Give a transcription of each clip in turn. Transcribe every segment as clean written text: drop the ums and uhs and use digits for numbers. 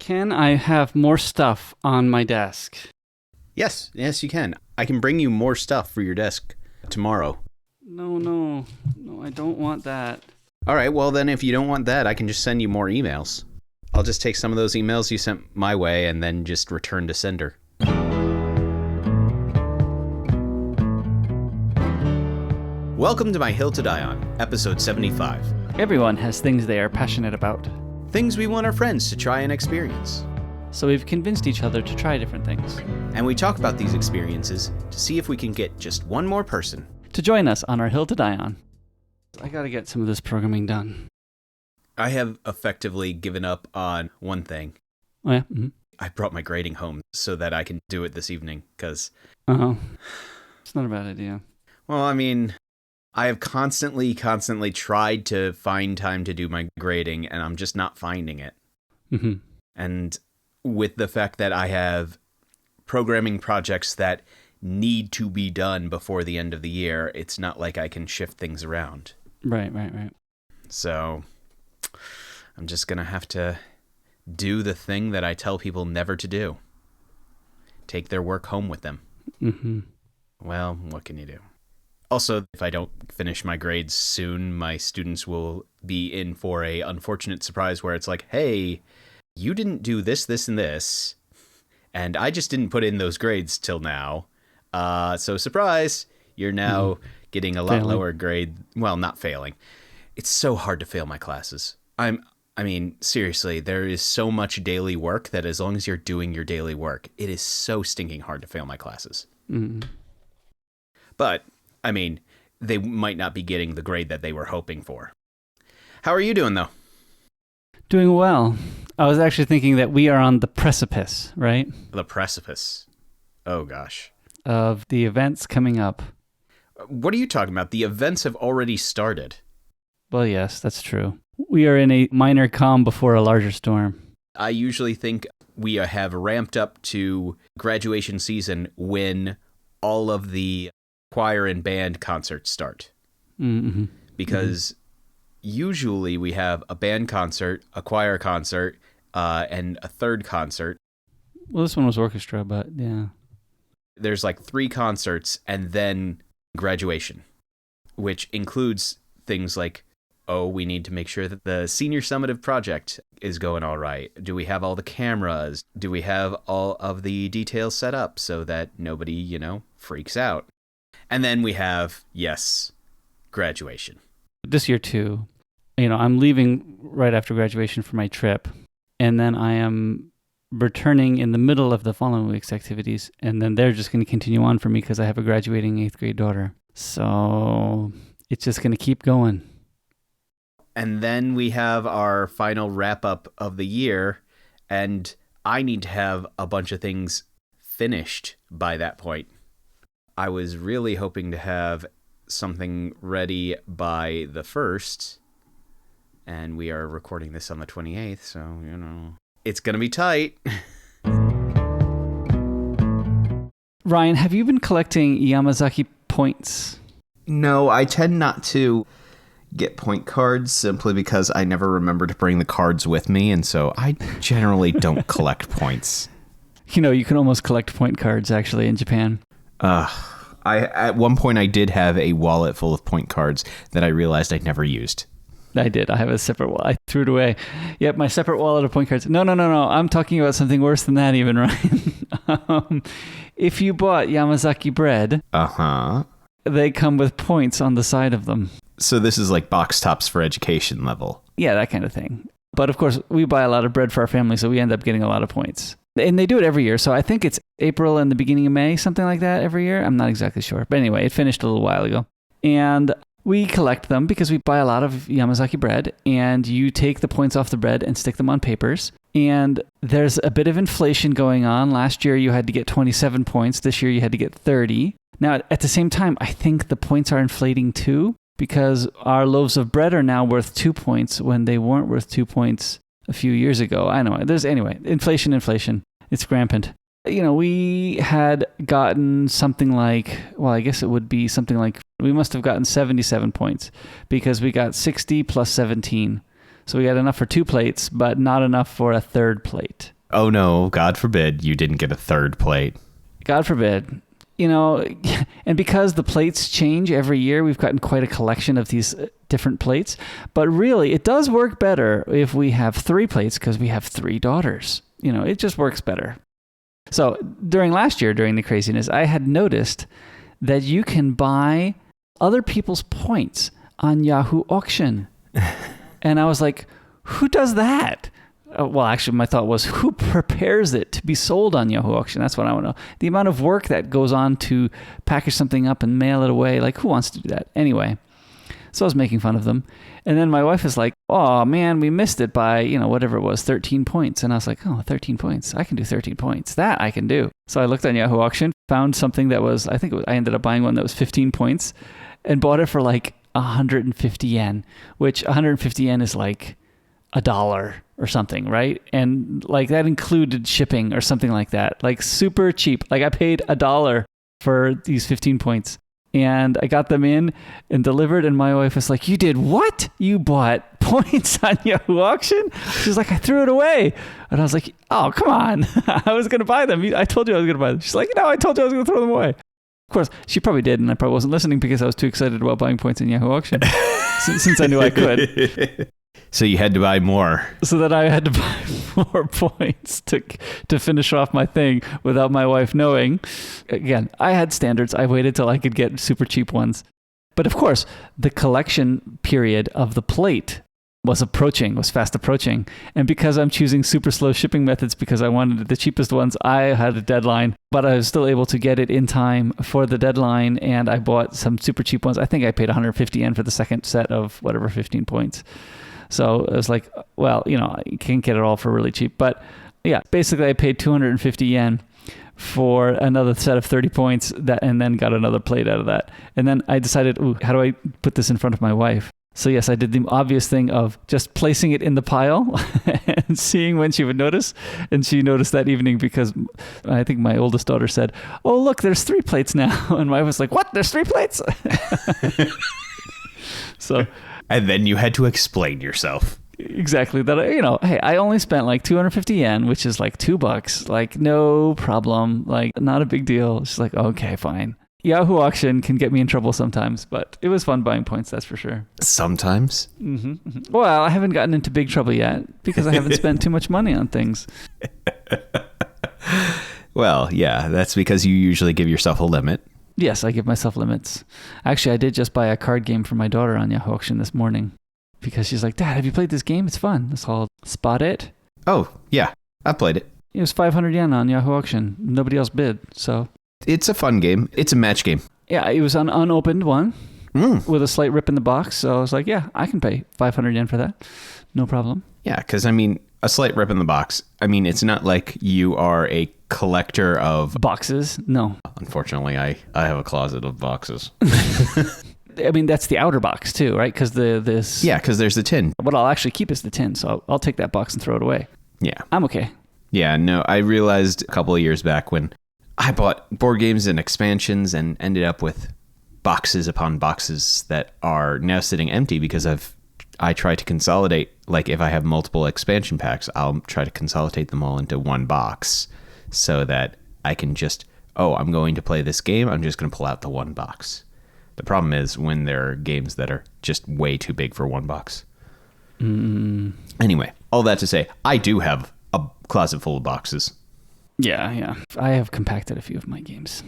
Can I have more stuff on my desk? Yes, you can. I can bring you more stuff for your desk tomorrow. No, I don't want that. All right, well then if you don't want that, I can just send you more emails. I'll just take some of those emails you sent my way and then just return to sender. Welcome to My Hill to Die On, episode 75. Everyone has things they are passionate about. Things we want our friends to try and experience. So we've convinced each other to try different things. And we talk about these experiences to see if we can get just one more person to join us on our Hill to Die On. I gotta get some of this programming done. I have effectively given up on one thing. Oh, yeah? Mm-hmm. I brought my grading home so that I can do it this evening, because... Uh-huh. It's not a bad idea. Well, I mean, I have constantly tried to find time to do my grading, and I'm just not finding it. Mm-hmm. And with the fact that I have programming projects that need to be done before the end of the year, it's not like I can shift things around. Right. So I'm just going to have to do the thing that I tell people never to do. Take their work home with them. Mm-hmm. Well, what can you do? Also, if I don't finish my grades soon, my students will be in for a unfortunate surprise where it's like, hey, you didn't do this, and this, and I just didn't put in those grades till now. So surprise, you're now getting a lot lower grade. Well, not failing. It's so hard to fail my classes. I mean, seriously, there is so much daily work that as long as you're doing your daily work, it is so stinking hard to fail my classes. Mm-hmm. But, I mean, they might not be getting the grade that they were hoping for. How are you doing, though? Doing well. I was actually thinking that we are on the precipice, right? The precipice. Oh, gosh. Of the events coming up. What are you talking about? The events have already started. Well, yes, that's true. We are in a minor calm before a larger storm. I usually think we have ramped up to graduation season when all of the choir and band concerts start. Mm-hmm. Because usually we have a band concert, a choir concert, and a third concert. Well, this one was orchestra, but yeah. There's like 3 concerts and then graduation, which includes things like, oh, we need to make sure that the senior summative project is going all right. Do we have all the cameras? Do we have all of the details set up so that nobody, freaks out? And then we have, yes, graduation. This year too, I'm leaving right after graduation for my trip, and then I am returning in the middle of the following week's activities, and then they're just going to continue on for me because I have a graduating 8th grade daughter. So it's just going to keep going. And then we have our final wrap-up of the year, and I need to have a bunch of things finished by that point. I was really hoping to have something ready by the 1st, and we are recording this on the 28th, so, it's going to be tight. Ryan, have you been collecting Yamazaki points? No, I tend not to get point cards simply because I never remember to bring the cards with me, and so I generally don't collect points. You can almost collect point cards, actually, in Japan. At one point I did have a wallet full of point cards that I realized I'd never used. I did. I have a separate wallet. I threw it away. Yep, my separate wallet of point cards. No. I'm talking about something worse than that even, Ryan. If you bought Yamazaki bread, they come with points on the side of them. So this is like box tops for education level. Yeah, that kind of thing. But of course, we buy a lot of bread for our family, so we end up getting a lot of points. And they do it every year, so I think it's April and the beginning of May, something like that every year. I'm not exactly sure. But anyway, it finished a little while ago. And we collect them because we buy a lot of Yamazaki bread, and you take the points off the bread and stick them on papers. And there's a bit of inflation going on. Last year, you had to get 27 points. This year, you had to get 30. Now, at the same time, I think the points are inflating too, because our loaves of bread are now worth 2 points when they weren't worth 2 points a few years ago. I know. Anyway, inflation. It's rampant. We had gotten something like, I guess it would be something like, we must have gotten 77 points because we got 60 plus 17. So we got enough for 2 plates, but not enough for a 3rd plate. Oh no, God forbid you didn't get a 3rd plate. God forbid. And because the plates change every year, we've gotten quite a collection of these different plates. But really, it does work better if we have 3 plates because we have 3 daughters. It just works better. So during the craziness, I had noticed that you can buy other people's points on Yahoo Auction. And I was like, who does that? Well, actually, my thought was, who prepares it to be sold on Yahoo Auction? That's what I want to know. The amount of work that goes on to package something up and mail it away, like who wants to do that? Anyway, so I was making fun of them. And then my wife is like, oh man, we missed it by, whatever it was, 13 points. And I was like, oh, 13 points. I can do 13 points. That I can do. So I looked on Yahoo Auction, found something that was, I ended up buying one that was 15 points and bought it for like 150 yen, which 150 yen is like $1 or something, right? And like that included shipping or something like that, like super cheap. Like I paid $1 for these 15 points and I got them in and delivered. And my wife was like, you did what? You bought points on Yahoo Auction? She's like, I threw it away. And I was like, oh, come on. I was going to buy them. I told you I was going to buy them. She's like, no, I told you I was going to throw them away. Of course, she probably did. And I probably wasn't listening because I was too excited about buying points in Yahoo Auction since I knew I could. So you had to buy more. So that I had to buy more points to finish off my thing without my wife knowing. Again, I had standards. I waited till I could get super cheap ones. But of course, the collection period of the plate was fast approaching. And because I'm choosing super slow shipping methods because I wanted the cheapest ones, I had a deadline, but I was still able to get it in time for the deadline. And I bought some super cheap ones. I think I paid 150 yen for the second set of 15 points. So it was like, well, you can't get it all for really cheap. But yeah, basically I paid 250 yen for another set of 30 points and then got another plate out of that. And then I decided, how do I put this in front of my wife? So yes, I did the obvious thing of just placing it in the pile and seeing when she would notice. And she noticed that evening because I think my oldest daughter said, oh, look, there's 3 plates now. And my wife was like, what? There's 3 plates? So... And then you had to explain yourself. Exactly. That, hey, I only spent like 250 yen, which is like $2. Like, no problem. Like, not a big deal. She's like, okay, fine. Yahoo Auction can get me in trouble sometimes, but it was fun buying points, that's for sure. Sometimes? Mm-hmm. Well, I haven't gotten into big trouble yet because I haven't spent too much money on things. Well, yeah, that's because you usually give yourself a limit. Yes, I give myself limits. Actually, I did just buy a card game for my daughter on Yahoo Auction this morning because she's like, Dad, have you played this game? It's fun. It's called Spot It. Oh, yeah. I played it. It was 500 yen on Yahoo Auction. Nobody else bid, so... It's a fun game. It's a match game. Yeah, it was an unopened one with a slight rip in the box. So I was like, yeah, I can pay 500 yen for that. No problem. Yeah, because, a slight rip in the box. It's not like you are a collector of... Boxes? No. Unfortunately, I have a closet of boxes. That's the outer box too, right? Because this... Yeah, because there's the tin. What I'll actually keep is the tin, so I'll take that box and throw it away. Yeah. I'm okay. Yeah, no, I realized a couple of years back when I bought board games and expansions and ended up with boxes upon boxes that are now sitting empty because I try to consolidate, like if I have multiple expansion packs, I'll try to consolidate them all into one box so that I can just, I'm going to play this game, I'm just going to pull out the one box. The problem is when there are games that are just way too big for one box. Anyway, all that to say, I do have a closet full of boxes. Yeah. I have compacted a few of my games.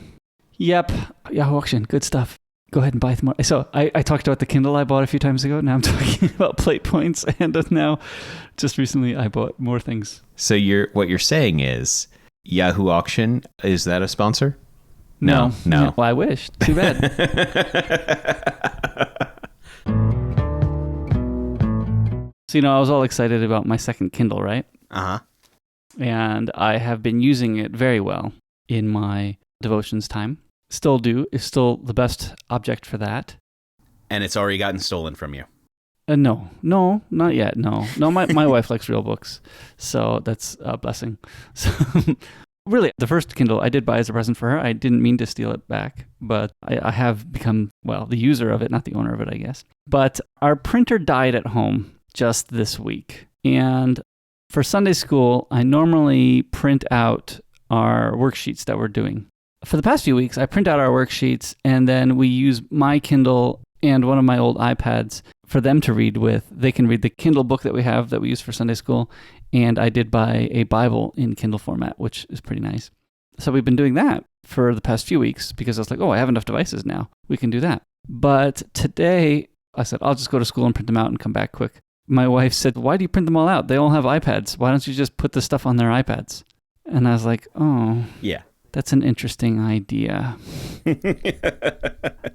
Yep. Yahoo Auction. Good stuff. Go ahead and buy them more. So I talked about the Kindle I bought a few times ago. Now I'm talking about plate points. And now, just recently, I bought more things. So what you're saying is Yahoo Auction, is that a sponsor? No. Yeah, well, I wish. Too bad. So, I was all excited about my second Kindle, right? Uh-huh. And I have been using it very well in my devotions time. Still do. It's still the best object for that. And it's already gotten stolen from you. No, not yet. No, my wife likes real books. So that's a blessing. So really, the first Kindle I did buy as a present for her. I didn't mean to steal it back, but I have become, the user of it, not the owner of it, I guess. But our printer died at home just this week. And for Sunday school, I normally print out our worksheets that we're doing. For the past few weeks, I print out our worksheets and then we use my Kindle and one of my old iPads for them to read with. They can read the Kindle book that we have that we use for Sunday school. And I did buy a Bible in Kindle format, which is pretty nice. So we've been doing that for the past few weeks because I was like, oh, I have enough devices now. We can do that. But today I said, I'll just go to school and print them out and come back quick. My wife said, why do you print them all out? They all have iPads. Why don't you just put the stuff on their iPads? And I was like, oh, yeah, that's an interesting idea.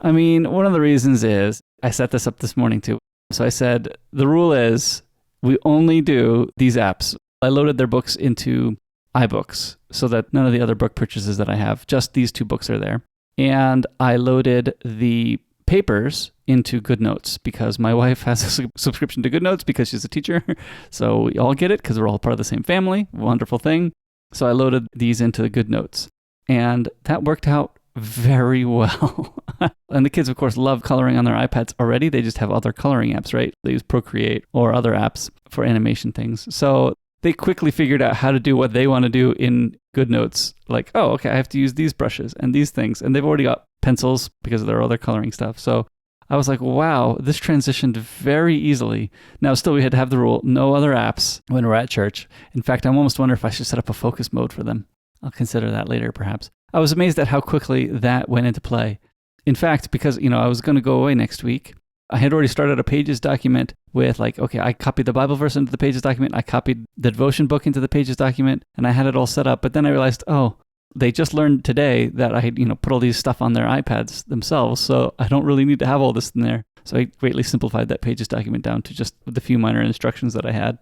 I mean, one of the reasons is I set this up this morning too. So I said, the rule is we only do these apps. I loaded their books into iBooks so that none of the other book purchases that I have, just these 2 books are there. And I loaded the papers into GoodNotes because my wife has a subscription to GoodNotes because she's a teacher. So we all get it because we're all part of the same family. Wonderful thing. So I loaded these into GoodNotes. And that worked out very well. And the kids, of course, love coloring on their iPads already. They just have other coloring apps, right? They use Procreate or other apps for animation things. So they quickly figured out how to do what they want to do in GoodNotes. Like, oh, okay, I have to use these brushes and these things. And they've already got pencils because of their other coloring stuff. So I was like, wow, this transitioned very easily. Now, still, we had to have the rule, no other apps when we're at church. In fact, I almost wonder if I should set up a focus mode for them. I'll consider that later, perhaps. I was amazed at how quickly that went into play. In fact, because, I was going to go away next week, I had already started a Pages document with okay, I copied the Bible verse into the Pages document, I copied the devotion book into the Pages document, and I had it all set up. But then I realized, oh, they just learned today that I had, put all these stuff on their iPads themselves, so I don't really need to have all this in there. So I greatly simplified that Pages document down to just the few minor instructions that I had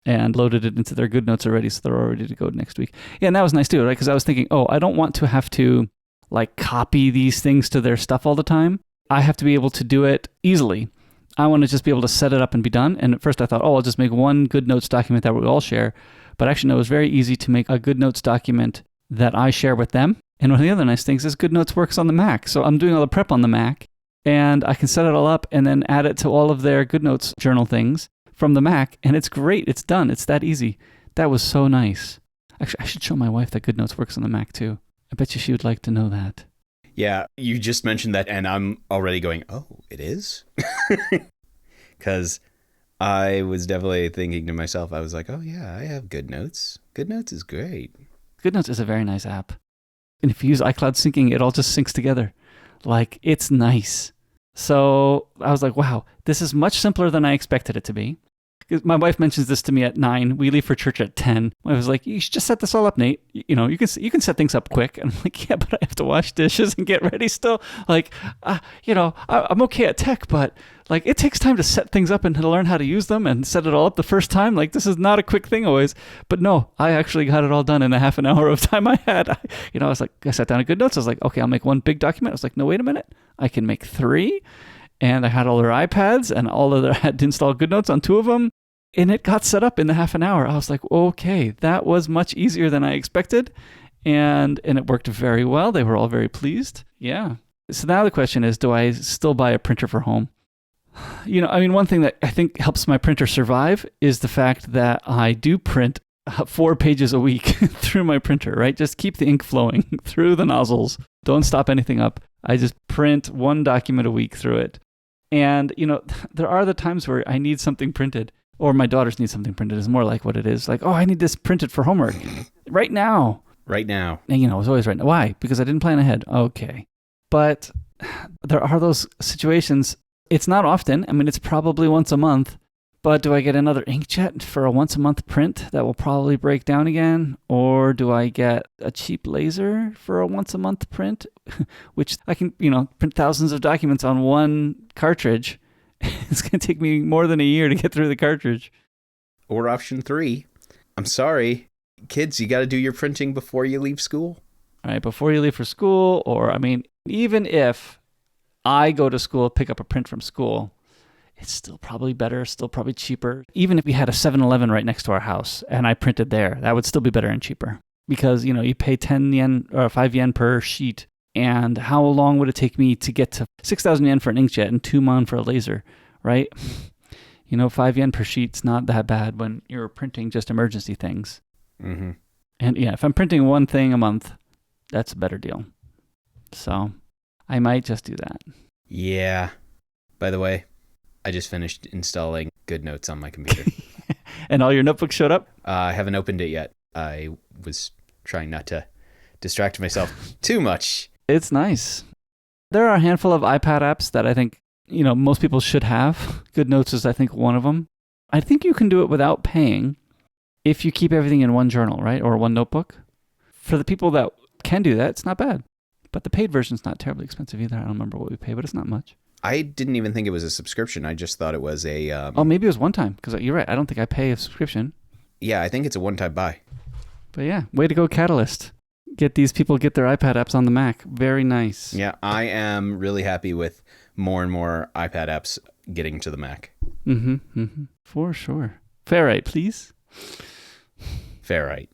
and loaded it into their GoodNotes already, so they're all ready to go next week. Yeah, and that was nice too, right? Because I was thinking, oh, I don't want to have to copy these things to their stuff all the time. I have to be able to do it easily. I want to just be able to set it up and be done. And at first I thought, oh, I'll just make one GoodNotes document that we all share. But actually, no, it was very easy to make a GoodNotes document that I share with them. And one of the other nice things is GoodNotes works on the Mac. So I'm doing all the prep on the Mac, and I can set it all up and then add it to all of their GoodNotes journal things from the Mac. And it's great. It's done. It's that easy. That was so nice. Actually, I should show my wife that GoodNotes works on the Mac too. I bet you she would like to know that. Yeah, you just mentioned that, and I'm already going, oh, it is? Because I was definitely thinking to myself, I was like, oh yeah, I have GoodNotes. GoodNotes is great. GoodNotes is a very nice app. And if you use iCloud syncing, it all just syncs together. It's nice. So I was like, wow, this is much simpler than I expected it to be. My wife mentions this to me at 9. We leave for church at 10. I was like, you should just set this all up, Nate. You can set things up quick. And I'm like, yeah, but I have to wash dishes and get ready still. I'm okay at tech, but it takes time to set things up and to learn how to use them and set it all up the first time. This is not a quick thing always. But no, I actually got it all done in a half an hour of time I had. I was like, I sat down at GoodNotes. I was like, okay, I'll make one big document. I was like, no, wait a minute. I can make 3. And I had all their iPads and I had to install GoodNotes on 2 of them. And it got set up in the half an hour. I was like, okay, that was much easier than I expected. And it worked very well. They were all very pleased. Yeah. So now the question is, do I still buy a printer for home? One thing that I think helps my printer survive is the fact that I do print 4 pages a week through my printer, right? Just keep the ink flowing through the nozzles. Don't stop anything up. I just print 1 document a week through it. And, there are the times where I need something printed, or my daughters need something printed. It's more like what it is. Oh, I need this printed for homework right now. Right now. And, it's always right now. Why? Because I didn't plan ahead. Okay. But there are those situations. It's not often. It's probably once a month. But do I get another inkjet for a once a month print that will probably break down again? Or do I get a cheap laser for a once a month print, which I can, print thousands of documents on 1 cartridge? It's going to take me more than a year to get through the cartridge. Or option 3, I'm sorry, kids, you got to do your printing before you leave school. All right, before you leave for school, or even if I go to school, pick up a print from school, it's still probably better, still probably cheaper. Even if we had a 7-Eleven right next to our house and I printed there, that would still be better and cheaper. Because, you pay 10 yen or 5 yen per sheet. And how long would it take me to get to 6,000 yen for an inkjet and 2 mon for a laser, right? 5 yen per sheet's not that bad when you're printing just emergency things. Mm-hmm. And yeah, if I'm printing one thing a month, that's a better deal. So I might just do that. Yeah. By the way, I just finished installing GoodNotes on my computer. And all your notebooks showed up? I haven't opened it yet. I was trying not to distract myself too much. It's nice. There are a handful of iPad apps that I think, most people should have. GoodNotes is, I think, one of them. I think you can do it without paying if you keep everything in one journal, right? Or one notebook. For the people that can do that, it's not bad. But the paid version's not terribly expensive either. I don't remember what we pay, but it's not much. I didn't even think it was a subscription. I just thought it was a... Oh, maybe it was one time. Because you're right. I don't think I pay a subscription. Yeah, I think it's a one-time buy. But yeah, way to go, Catalyst. Get these people get their iPad apps on the Mac. Very nice. Yeah, I am really happy with more and more iPad apps getting to the Mac. For sure. Ferrite, please. Ferrite.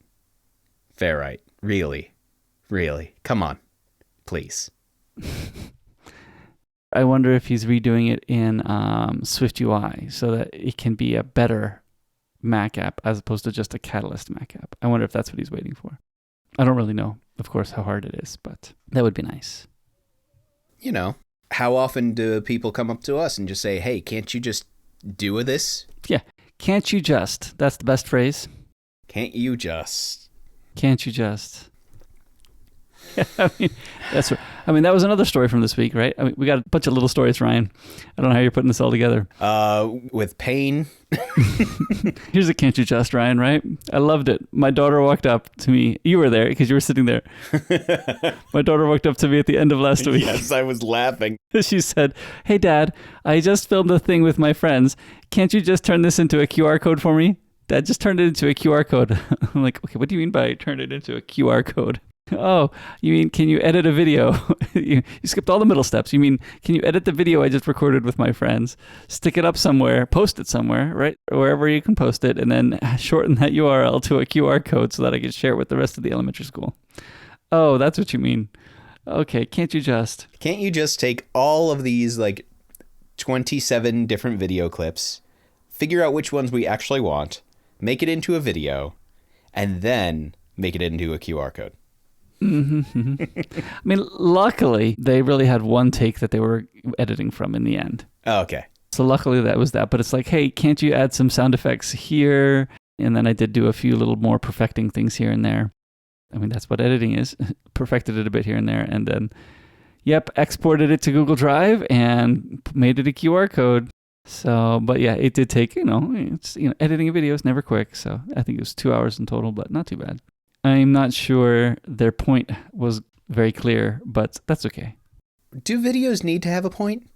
Really. Come on. Please. I wonder if he's redoing it in Swift UI so that it can be a better Mac app as opposed to just a Catalyst Mac app. I wonder if that's what he's waiting for. I don't really know, of course, how hard it is, but that would be nice. How often do people come up to us and just say, hey, can't you just do this? Yeah. Can't you just? That's the best phrase. Can't you just? Can't you just? That was another story from this week, right? We got a bunch of little stories, Ryan. I don't know how you're putting this all together. With pain. Here's a can't you just, Ryan, right? I loved it. My daughter walked up to me. You were there because you were sitting there. My daughter walked up to me at the end of last week. Yes, I was laughing. She said, hey, Dad, I just filmed a thing with my friends. Can't you just turn this into a QR code for me? Dad, just turned it into a QR code. I'm like, okay, what do you mean by turn it into a QR code? Oh, you mean, can you edit a video? you skipped all the middle steps. You mean, can you edit the video I just recorded with my friends, stick it up somewhere, post it somewhere, right? Wherever you can post it, and then shorten that URL to a QR code so that I can share it with the rest of the elementary school. Oh, that's what you mean. Okay, can't you just take all of these, 27 different video clips, figure out which ones we actually want, make it into a video, and then make it into a QR code? Luckily, they really had one take that they were editing from in the end. Oh, okay. So luckily that was that. But it's like, hey, can't you add some sound effects here? And then I did do a few little more perfecting things here and there. That's what editing is. Perfected it a bit here and there. And then, exported it to Google Drive and made it a QR code. So, but yeah, it did take, editing a video is never quick. So I think it was 2 hours in total, but not too bad. I'm not sure their point was very clear, but that's okay. Do videos need to have a point?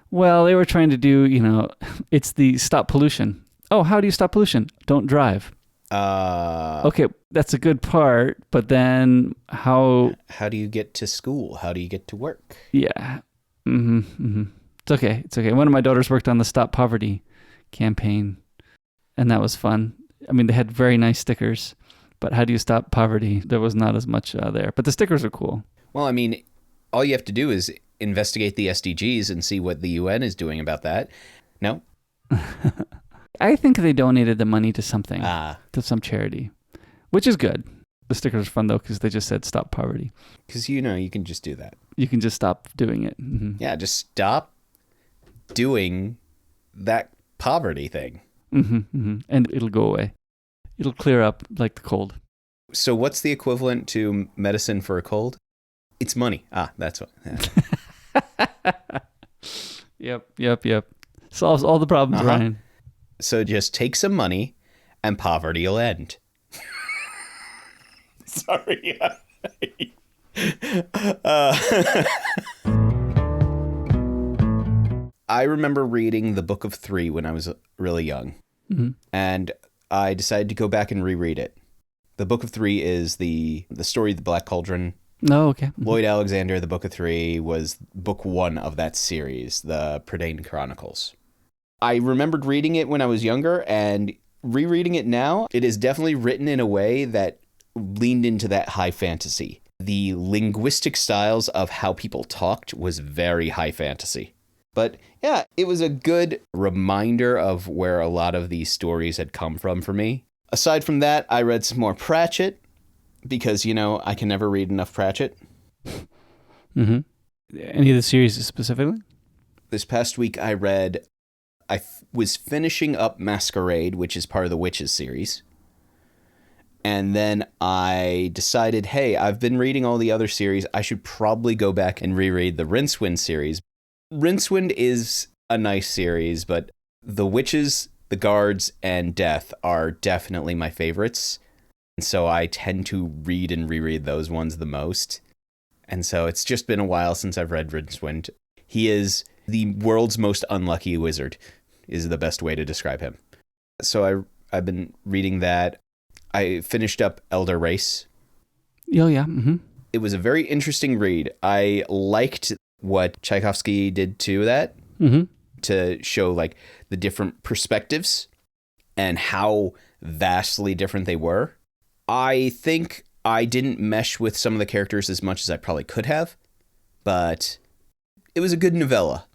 Well, they were trying to do, it's the stop pollution. Oh, how do you stop pollution? Don't drive. Okay, that's a good part, but then how... How do you get to school? How do you get to work? Yeah. It's okay. One of my daughters worked on the Stop Poverty campaign, and that was fun. They had very nice stickers. But how do you stop poverty? There was not as much there. But the stickers are cool. Well, all you have to do is investigate the SDGs and see what the UN is doing about that. No? I think they donated the money to something, to some charity, which is good. The stickers are fun, though, because they just said stop poverty. Because, you can just do that. You can just stop doing it. Mm-hmm. Yeah, just stop doing that poverty thing. And it'll go away. It'll clear up like the cold. So what's the equivalent to medicine for a cold? It's money. That's what. Yeah. Yep. Solves all the problems, Ryan. So just take some money and poverty will end. Sorry. I remember reading the Book of Three when I was really young. And I decided to go back and reread it. The Book of Three is the story of the Black Cauldron. Oh, okay. Lloyd Alexander, the Book of Three, was book one of that series, the Prydain Chronicles. I remembered reading it when I was younger, and rereading it now, it is definitely written in a way that leaned into that high fantasy. The linguistic styles of how people talked was very high fantasy. But yeah, it was a good reminder of where a lot of these stories had come from for me. Aside from that, I read some more Pratchett because, I can never read enough Pratchett. Mm-hmm. Any of the series specifically? This past week I was finishing up Masquerade, which is part of the Witches series. And then I decided, hey, I've been reading all the other series. I should probably go back and reread the Rincewind series. Rincewind is a nice series, but the Witches, the Guards, and Death are definitely my favorites. And so I tend to read and reread those ones the most. And so it's just been a while since I've read Rincewind. He is the world's most unlucky wizard, is the best way to describe him. So I've been reading that. I finished up Elder Race. Oh, yeah. Mm-hmm. It was a very interesting read. I liked what Tchaikovsky did to that, to show like the different perspectives and how vastly different they were. I think I didn't mesh with some of the characters as much as I probably could have, but it was a good novella.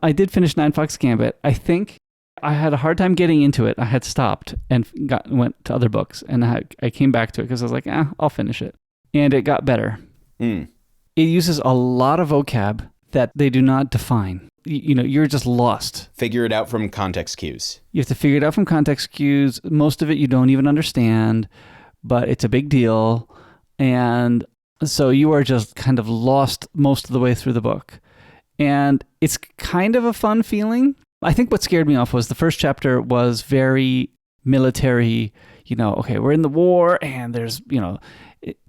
I did finish Nine Fox Gambit. I think I had a hard time getting into it. I had stopped and went to other books, and I came back to it because I was like, I'll finish it. And it got better. It uses a lot of vocab that they do not define. You're just lost. Figure it out from context cues. You have to figure it out from context cues. Most of it you don't even understand, but it's a big deal. And so you are just kind of lost most of the way through the book. And it's kind of a fun feeling. I think what scared me off was the first chapter was very military, okay, we're in the war and there's,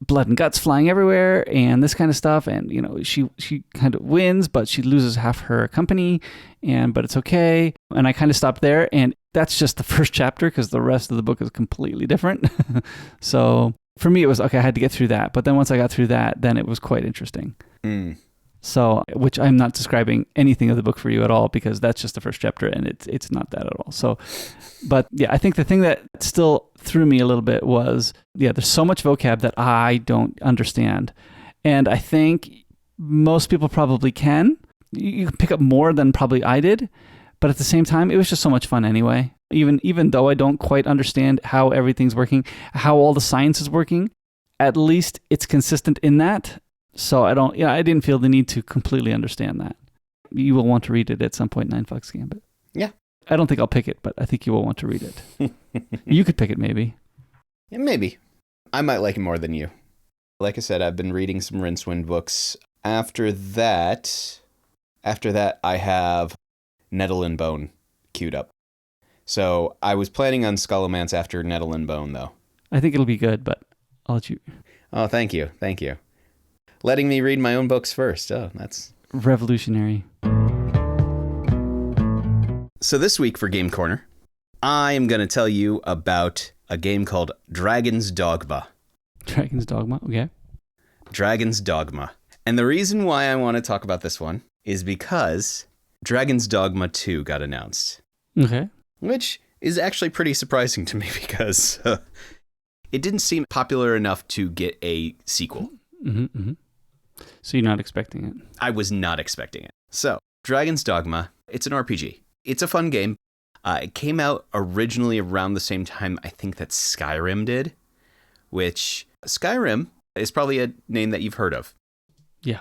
blood and guts flying everywhere and this kind of stuff. And, she kind of wins, but she loses half her company but it's okay. And I kind of stopped there, and that's just the first chapter because the rest of the book is completely different. So for me, it was, okay, I had to get through that. But then once I got through that, then it was quite interesting. So, which I'm not describing anything of the book for you at all because that's just the first chapter and it's not that at all. So, but yeah, I think the thing that still threw me a little bit was, there's so much vocab that I don't understand. And I think most people probably can. You can pick up more than probably I did. But at the same time, it was just so much fun anyway. Even though I don't quite understand how everything's working, how all the science is working, at least it's consistent in that. So I didn't feel the need to completely understand that. You will want to read it at some point, Nine Fox Gambit. Yeah. I don't think I'll pick it, but I think you will want to read it. You could pick it, maybe. Yeah, maybe. I might like it more than you. Like I said, I've been reading some Rincewind books. After that, I have Nettle and Bone queued up. So I was planning on Scholomance after Nettle and Bone, though. I think it'll be good, but I'll let you. Oh, thank you. Thank you. Letting me read my own books first. Oh, that's revolutionary. So this week for Game Corner, I am going to tell you about a game called Dragon's Dogma. Dragon's Dogma, okay. Dragon's Dogma. And the reason why I want to talk about this one is because Dragon's Dogma 2 got announced. Okay. Which is actually pretty surprising to me because it didn't seem popular enough to get a sequel. So you're not expecting it? I was not expecting it. So, Dragon's Dogma, it's an RPG. It's a fun game. It came out originally around the same time I think that Skyrim did, which Skyrim is probably a name that you've heard of. Yeah.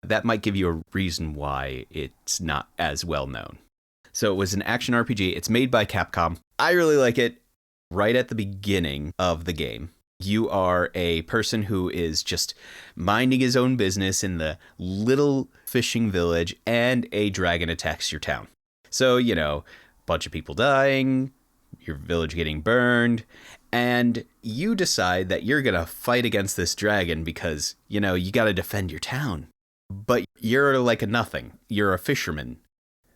That might give you a reason why it's not as well known. So it was an action RPG. It's made by Capcom. I really like it. Right at the beginning of the game, you are a person who is just minding his own business in the little fishing village, and a dragon attacks your town. So, a bunch of people dying, your village getting burned, and you decide that you're going to fight against this dragon because, you got to defend your town. But you're like a nothing. You're a fisherman.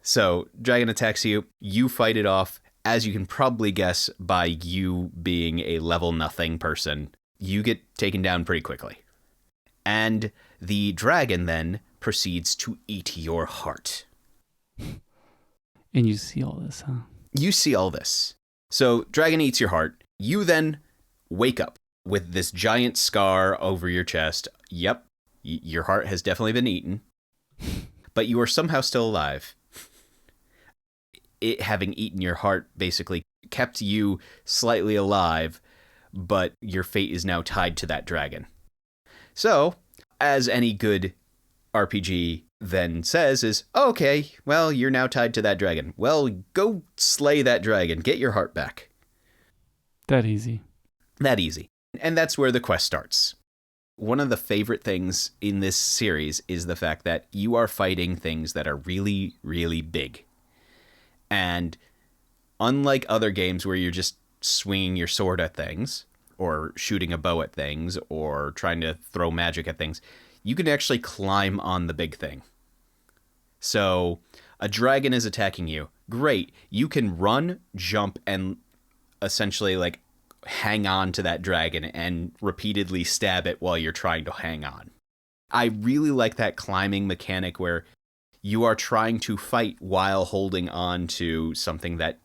So, dragon attacks you, you fight it off. As you can probably guess by you being a level nothing person, you get taken down pretty quickly. And the dragon then proceeds to eat your heart. And you see all this, huh? You see all this. So, dragon eats your heart. You then wake up with this giant scar over your chest. Yep, your heart has definitely been eaten. but you are somehow still alive. It having eaten your heart basically kept you slightly alive, but your fate is now tied to that dragon. So, as any good RPG then says is, okay, well, you're now tied to that dragon. Well, go slay that dragon. Get your heart back. That easy. That easy. And that's where the quest starts. One of the favorite things in this series is the fact that you are fighting things that are really, really big. And unlike other games where you're just swinging your sword at things, or shooting a bow at things, or trying to throw magic at things, you can actually climb on the big thing. So a dragon is attacking you. Great. You can run, jump, and essentially like hang on to that dragon and repeatedly stab it while you're trying to hang on. I really like that climbing mechanic where you are trying to fight while holding on to something that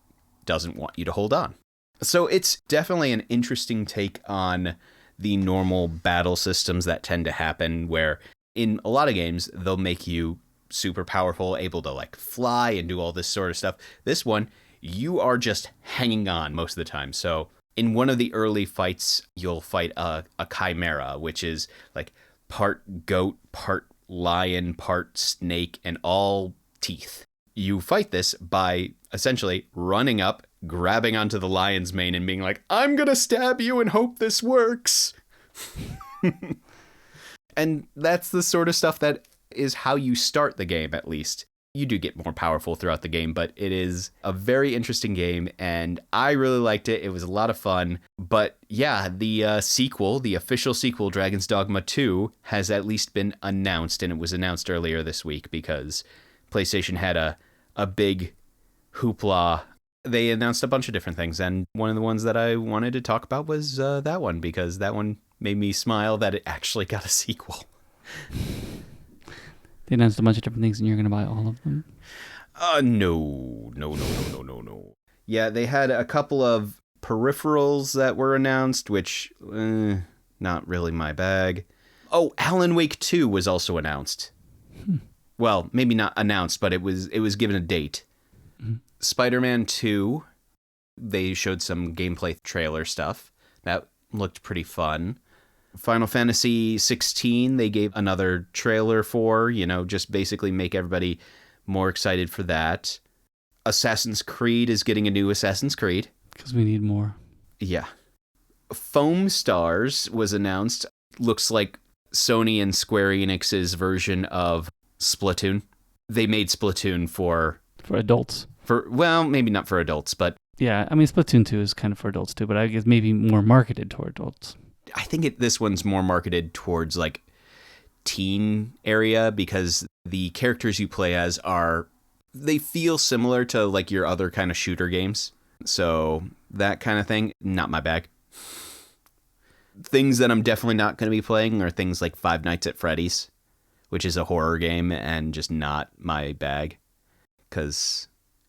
doesn't want you to hold on. So it's definitely an interesting take on the normal battle systems that tend to happen, where in a lot of games, they'll make you super powerful, able to like fly and do all this sort of stuff. This one, you are just hanging on most of the time. So in one of the early fights, you'll fight a chimera, which is like part goat, part lion, part snake, and all teeth. You fight this by essentially running up, grabbing onto the lion's mane and being like, I'm gonna stab you and hope this works. And that's the sort of stuff that is how you start the game, at least. You do get more powerful throughout the game, but it is a very interesting game, and I really liked it. It was a lot of fun. But yeah, the sequel, the official sequel, Dragon's Dogma 2, has at least been announced, and it was announced earlier this week because PlayStation had a big hoopla. They announced a bunch of different things, and one of the ones that I wanted to talk about was that one, because that one made me smile that it actually got a sequel. They announced a bunch of different things, and you're going to buy all of them? No. Yeah, they had a couple of peripherals that were announced, which, not really my bag. Oh, Alan Wake 2 was also announced. Well, maybe not announced, but it was given a date. Spider-Man 2, they showed some gameplay trailer stuff. That looked pretty fun. Final Fantasy 16, they gave another trailer for, just basically make everybody more excited for that. Assassin's Creed is getting a new Assassin's Creed. Because we need more. Yeah. Foam Stars was announced. Looks like Sony and Square Enix's version of Splatoon. They made Splatoon for adults. Well, maybe not for adults, but... Yeah, I mean, Splatoon 2 is kind of for adults too, but I guess maybe more marketed toward adults. I think this one's more marketed towards like teen area, because the characters you play as they feel similar to like your other kind of shooter games. So that kind of thing, not my bag. Things that I'm definitely not going to be playing are things like Five Nights at Freddy's, which is a horror game and just not my bag, because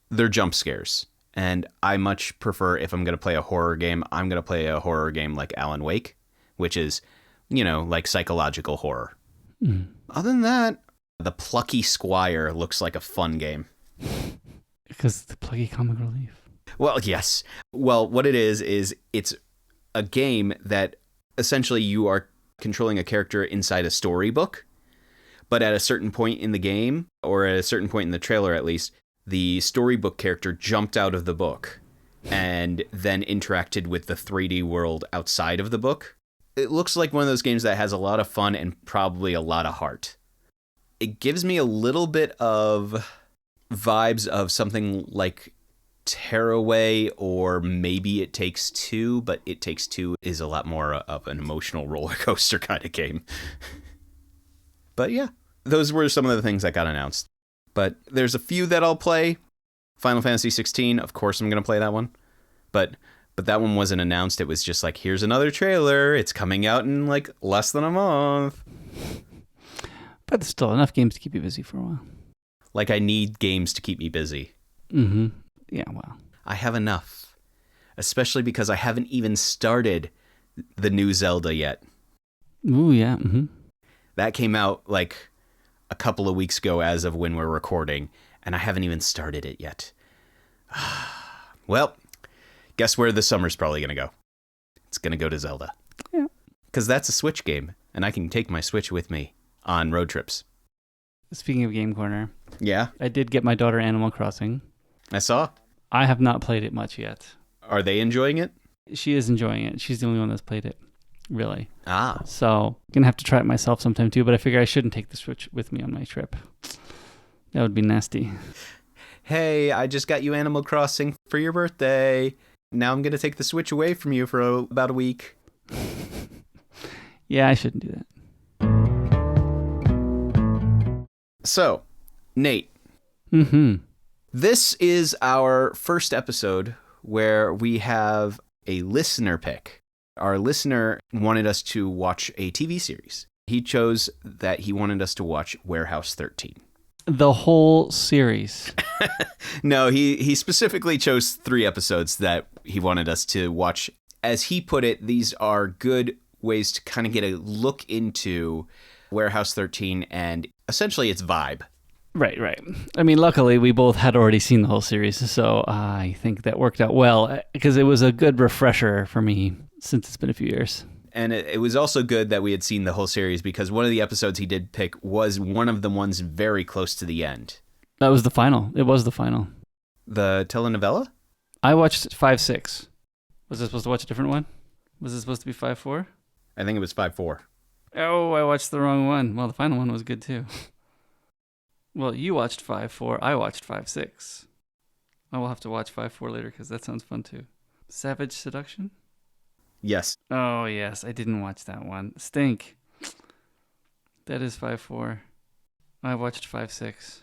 they're jump scares. And I much prefer, if I'm going to play a horror game, I'm going to play a horror game like Alan Wake, which is, like psychological horror. Other than that, The Plucky Squire looks like a fun game. Because the Plucky Comic Relief. Well, yes. Well, what it is it's a game that essentially you are controlling a character inside a storybook, but at a certain point in the game, or at a certain point in the trailer at least, the storybook character jumped out of the book and then interacted with the 3D world outside of the book. It looks like one of those games that has a lot of fun and probably a lot of heart. It gives me a little bit of vibes of something like Tearaway, or maybe It Takes Two, but It Takes Two is a lot more of an emotional roller coaster kind of game. But yeah, those were some of the things that got announced. But there's a few that I'll play. Final Fantasy 16, of course I'm going to play that one. But that one wasn't announced. It was just like, here's another trailer. It's coming out in like less than a month. But there's still enough games to keep you busy for a while. Like, I need games to keep me busy. Mm-hmm. Yeah, well. I have enough. Especially because I haven't even started the new Zelda yet. Ooh, yeah. Mm-hmm. That came out like a couple of weeks ago as of when we're recording, and I haven't even started it yet. Well, guess where the summer's probably going to go? It's going to go to Zelda. Yeah. Because that's a Switch game, and I can take my Switch with me on road trips. Speaking of Game Corner, Yeah, I did get my daughter Animal Crossing. I saw. I have not played it much yet. Are they enjoying it? She is enjoying it. She's the only one that's played it, really. Ah. So, gonna have to try it myself sometime too, but I figure I shouldn't take the Switch with me on my trip. That would be nasty. Hey, I just got you Animal Crossing for your birthday. Now I'm going to take the Switch away from you for about a week. Yeah, I shouldn't do that. So, Nate. Mm-hmm. This is our first episode where we have a listener pick. Our listener wanted us to watch a TV series. He chose that he wanted us to watch Warehouse 13. The whole series. No, he specifically chose 3 episodes that he wanted us to watch. As he put it, these are good ways to kind of get a look into Warehouse 13 and essentially its vibe. Right. I mean, luckily, we both had already seen the whole series, so I think that worked out well, because it was a good refresher for me since it's been a few years. And it was also good that we had seen the whole series, because one of the episodes he did pick was one of the ones very close to the end. That was the final. It was the final. The telenovela? I watched 5-6. Was I supposed to watch a different one? Was it supposed to be 5-4? I think it was 5-4. Oh, I watched the wrong one. Well, the final one was good too. Well, you watched 5-4. I watched 5-6. I will have to watch 5-4 later because that sounds fun too. Savage Seduction? Yes. Oh, yes. I didn't watch that one. Stink. That is 5-4. I watched 5-6.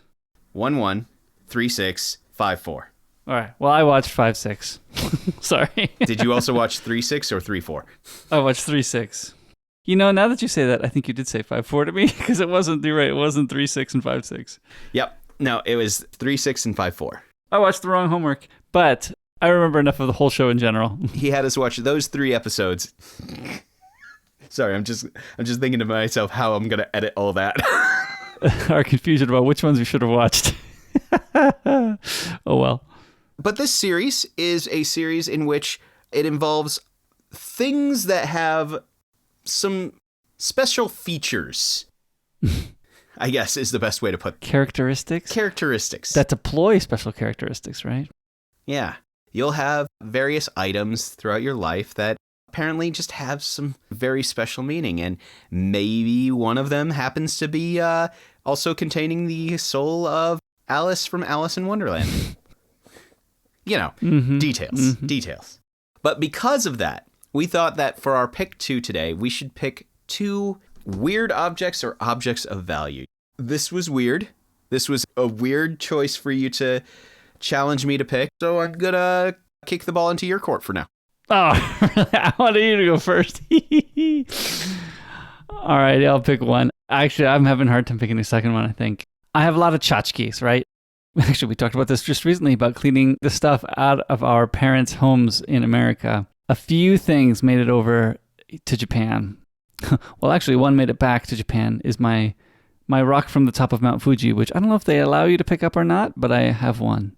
1-1, 3-6, 5-4. All right. Well, I watched 5-6. Sorry. Did you also watch 3-6 or 3-4? I watched 3-6. You know, now that you say that, I think you did say 5-4 to me because it wasn't, you're right, it wasn't 3-6 and 5-6. Yep. No, it was 3-6 and 5-4. I watched the wrong homework, but I remember enough of the whole show in general. He had us watch those 3 episodes. Sorry, I'm just thinking to myself how I'm going to edit all that. Our confusion about which ones we should have watched. Oh, well. But this series is a series in which it involves things that have some special features, I guess is the best way to put it. Characteristics? Characteristics. That deploy special characteristics, right? Yeah. You'll have various items throughout your life that apparently just have some very special meaning. And maybe one of them happens to be also containing the soul of Alice from Alice in Wonderland. You know, details. But because of that, we thought that for our pick 2 today, we should pick 2 weird objects or objects of value. This was weird. This was a weird choice for you to challenge me to pick. So I'm going to kick the ball into your court for now. Oh, I wanted you to go first. All right, I'll pick one. Actually, I'm having a hard time picking a second one, I think. I have a lot of tchotchkes, right? Actually, we talked about this just recently about cleaning the stuff out of our parents' homes in America. A few things made it over to Japan. Well, actually, one made it back to Japan is my rock from the top of Mount Fuji, which I don't know if they allow you to pick up or not, but I have one.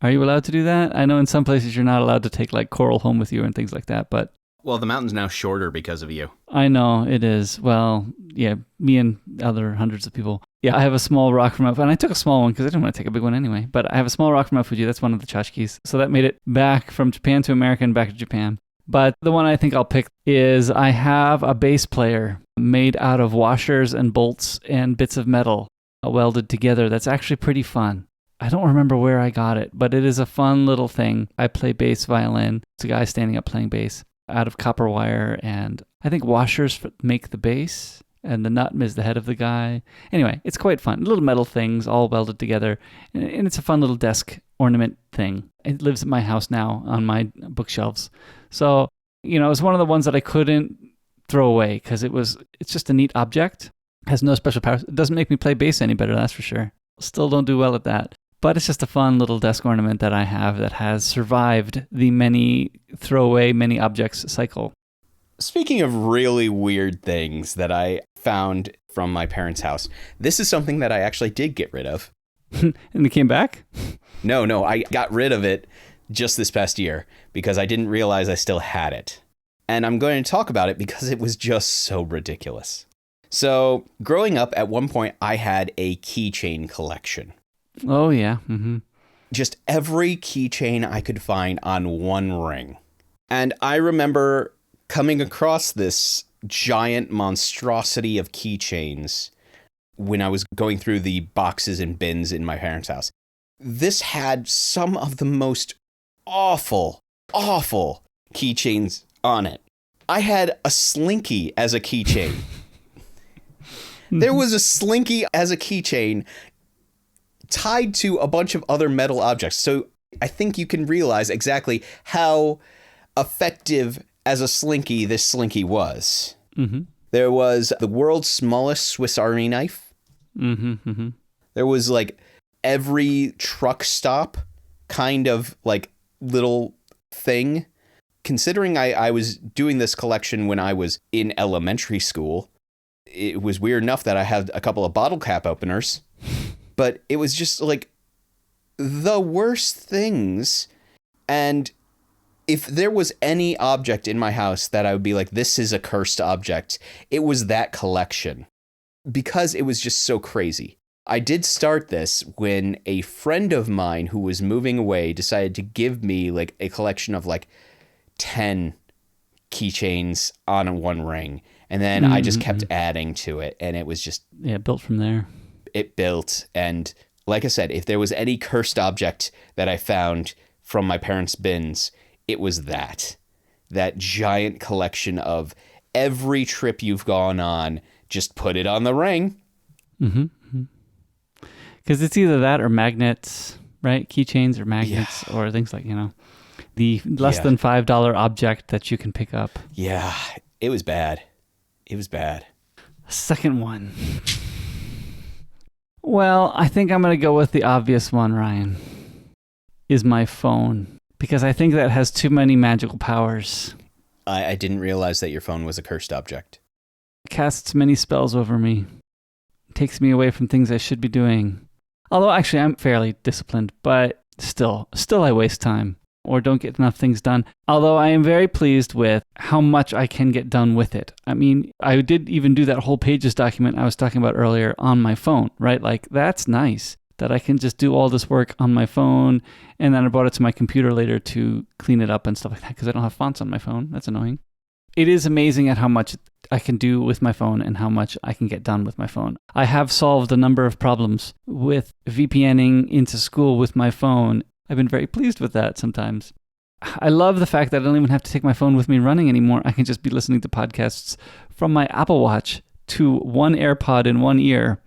Are you allowed to do that? I know in some places you're not allowed to take like coral home with you and things like that, but... Well, the mountain's now shorter because of you. I know, it is. Well, yeah, me and other hundreds of people. Yeah, I have a small rock from Mount Fuji, and I took a small one because I didn't want to take a big one anyway, but I have a small rock from Mount Fuji. That's one of the tchotchkes. So that made it back from Japan to America and back to Japan. But the one I think I'll pick is I have a bass player made out of washers and bolts and bits of metal welded together. That's actually pretty fun. I don't remember where I got it, but it is a fun little thing. I play bass violin. It's a guy standing up playing bass out of copper wire, and I think washers make the bass, and the nut is the head of the guy. Anyway, it's quite fun. Little metal things all welded together, and it's a fun little desk ornament thing. It lives at my house now on my bookshelves. So, you know, it's one of the ones that I couldn't throw away because it's just a neat object. It has no special powers. It doesn't make me play bass any better, that's for sure. Still don't do well at that. But it's just a fun little desk ornament that I have that has survived the many throwaway, many objects cycle. Speaking of really weird things that I found from my parents' house, this is something that I actually did get rid of. And it came back? No, I got rid of it just this past year because I didn't realize I still had it. And I'm going to talk about it because it was just so ridiculous. So, growing up, at one point, I had a keychain collection. Oh, yeah. Mm-hmm. Just every keychain I could find on one ring. And I remember coming across this giant monstrosity of keychains when I was going through the boxes and bins in my parents' house. This had some of the most awful keychains on it. I had a Slinky as a keychain. There was a Slinky as a keychain tied to a bunch of other metal objects. So I think you can realize exactly how effective as a Slinky this Slinky was. Mm-hmm. There was the world's smallest Swiss Army knife. Mm-hmm. Mm-hmm. There was like every truck stop kind of like little thing. Considering I was doing this collection when I was in elementary school, it was weird enough that I had a couple of bottle cap openers, but it was just like the worst things. And if there was any object in my house that I would be like, this is a cursed object, it was that collection because it was just so crazy. I did start this when a friend of mine who was moving away decided to give me like a collection of like 10 keychains on one ring. And then I just kept adding to it. And it was just... Yeah, built from there. It built. And like I said, if there was any cursed object that I found from my parents' bins, it was that giant collection of every trip you've gone on, just put it on the ring. Mm-hmm. Because it's either that or magnets, right? Keychains or magnets or things like, the less than $5 object that you can pick up. Yeah, it was bad. It was bad. Second one. Well, I think I'm going to go with the obvious one, Ryan, is my phone. Because I think that has too many magical powers. I didn't realize that your phone was a cursed object. It casts many spells over me. It takes me away from things I should be doing. Although actually I'm fairly disciplined, but still I waste time or don't get enough things done. Although I am very pleased with how much I can get done with it. I mean, I did even do that whole Pages document I was talking about earlier on my phone, right? Like, that's nice that I can just do all this work on my phone, and then I brought it to my computer later to clean it up and stuff like that because I don't have fonts on my phone. That's annoying. It is amazing at how much I can do with my phone and how much I can get done with my phone. I have solved a number of problems with VPNing into school with my phone. I've been very pleased with that sometimes. I love the fact that I don't even have to take my phone with me running anymore. I can just be listening to podcasts from my Apple Watch to one AirPod in one ear.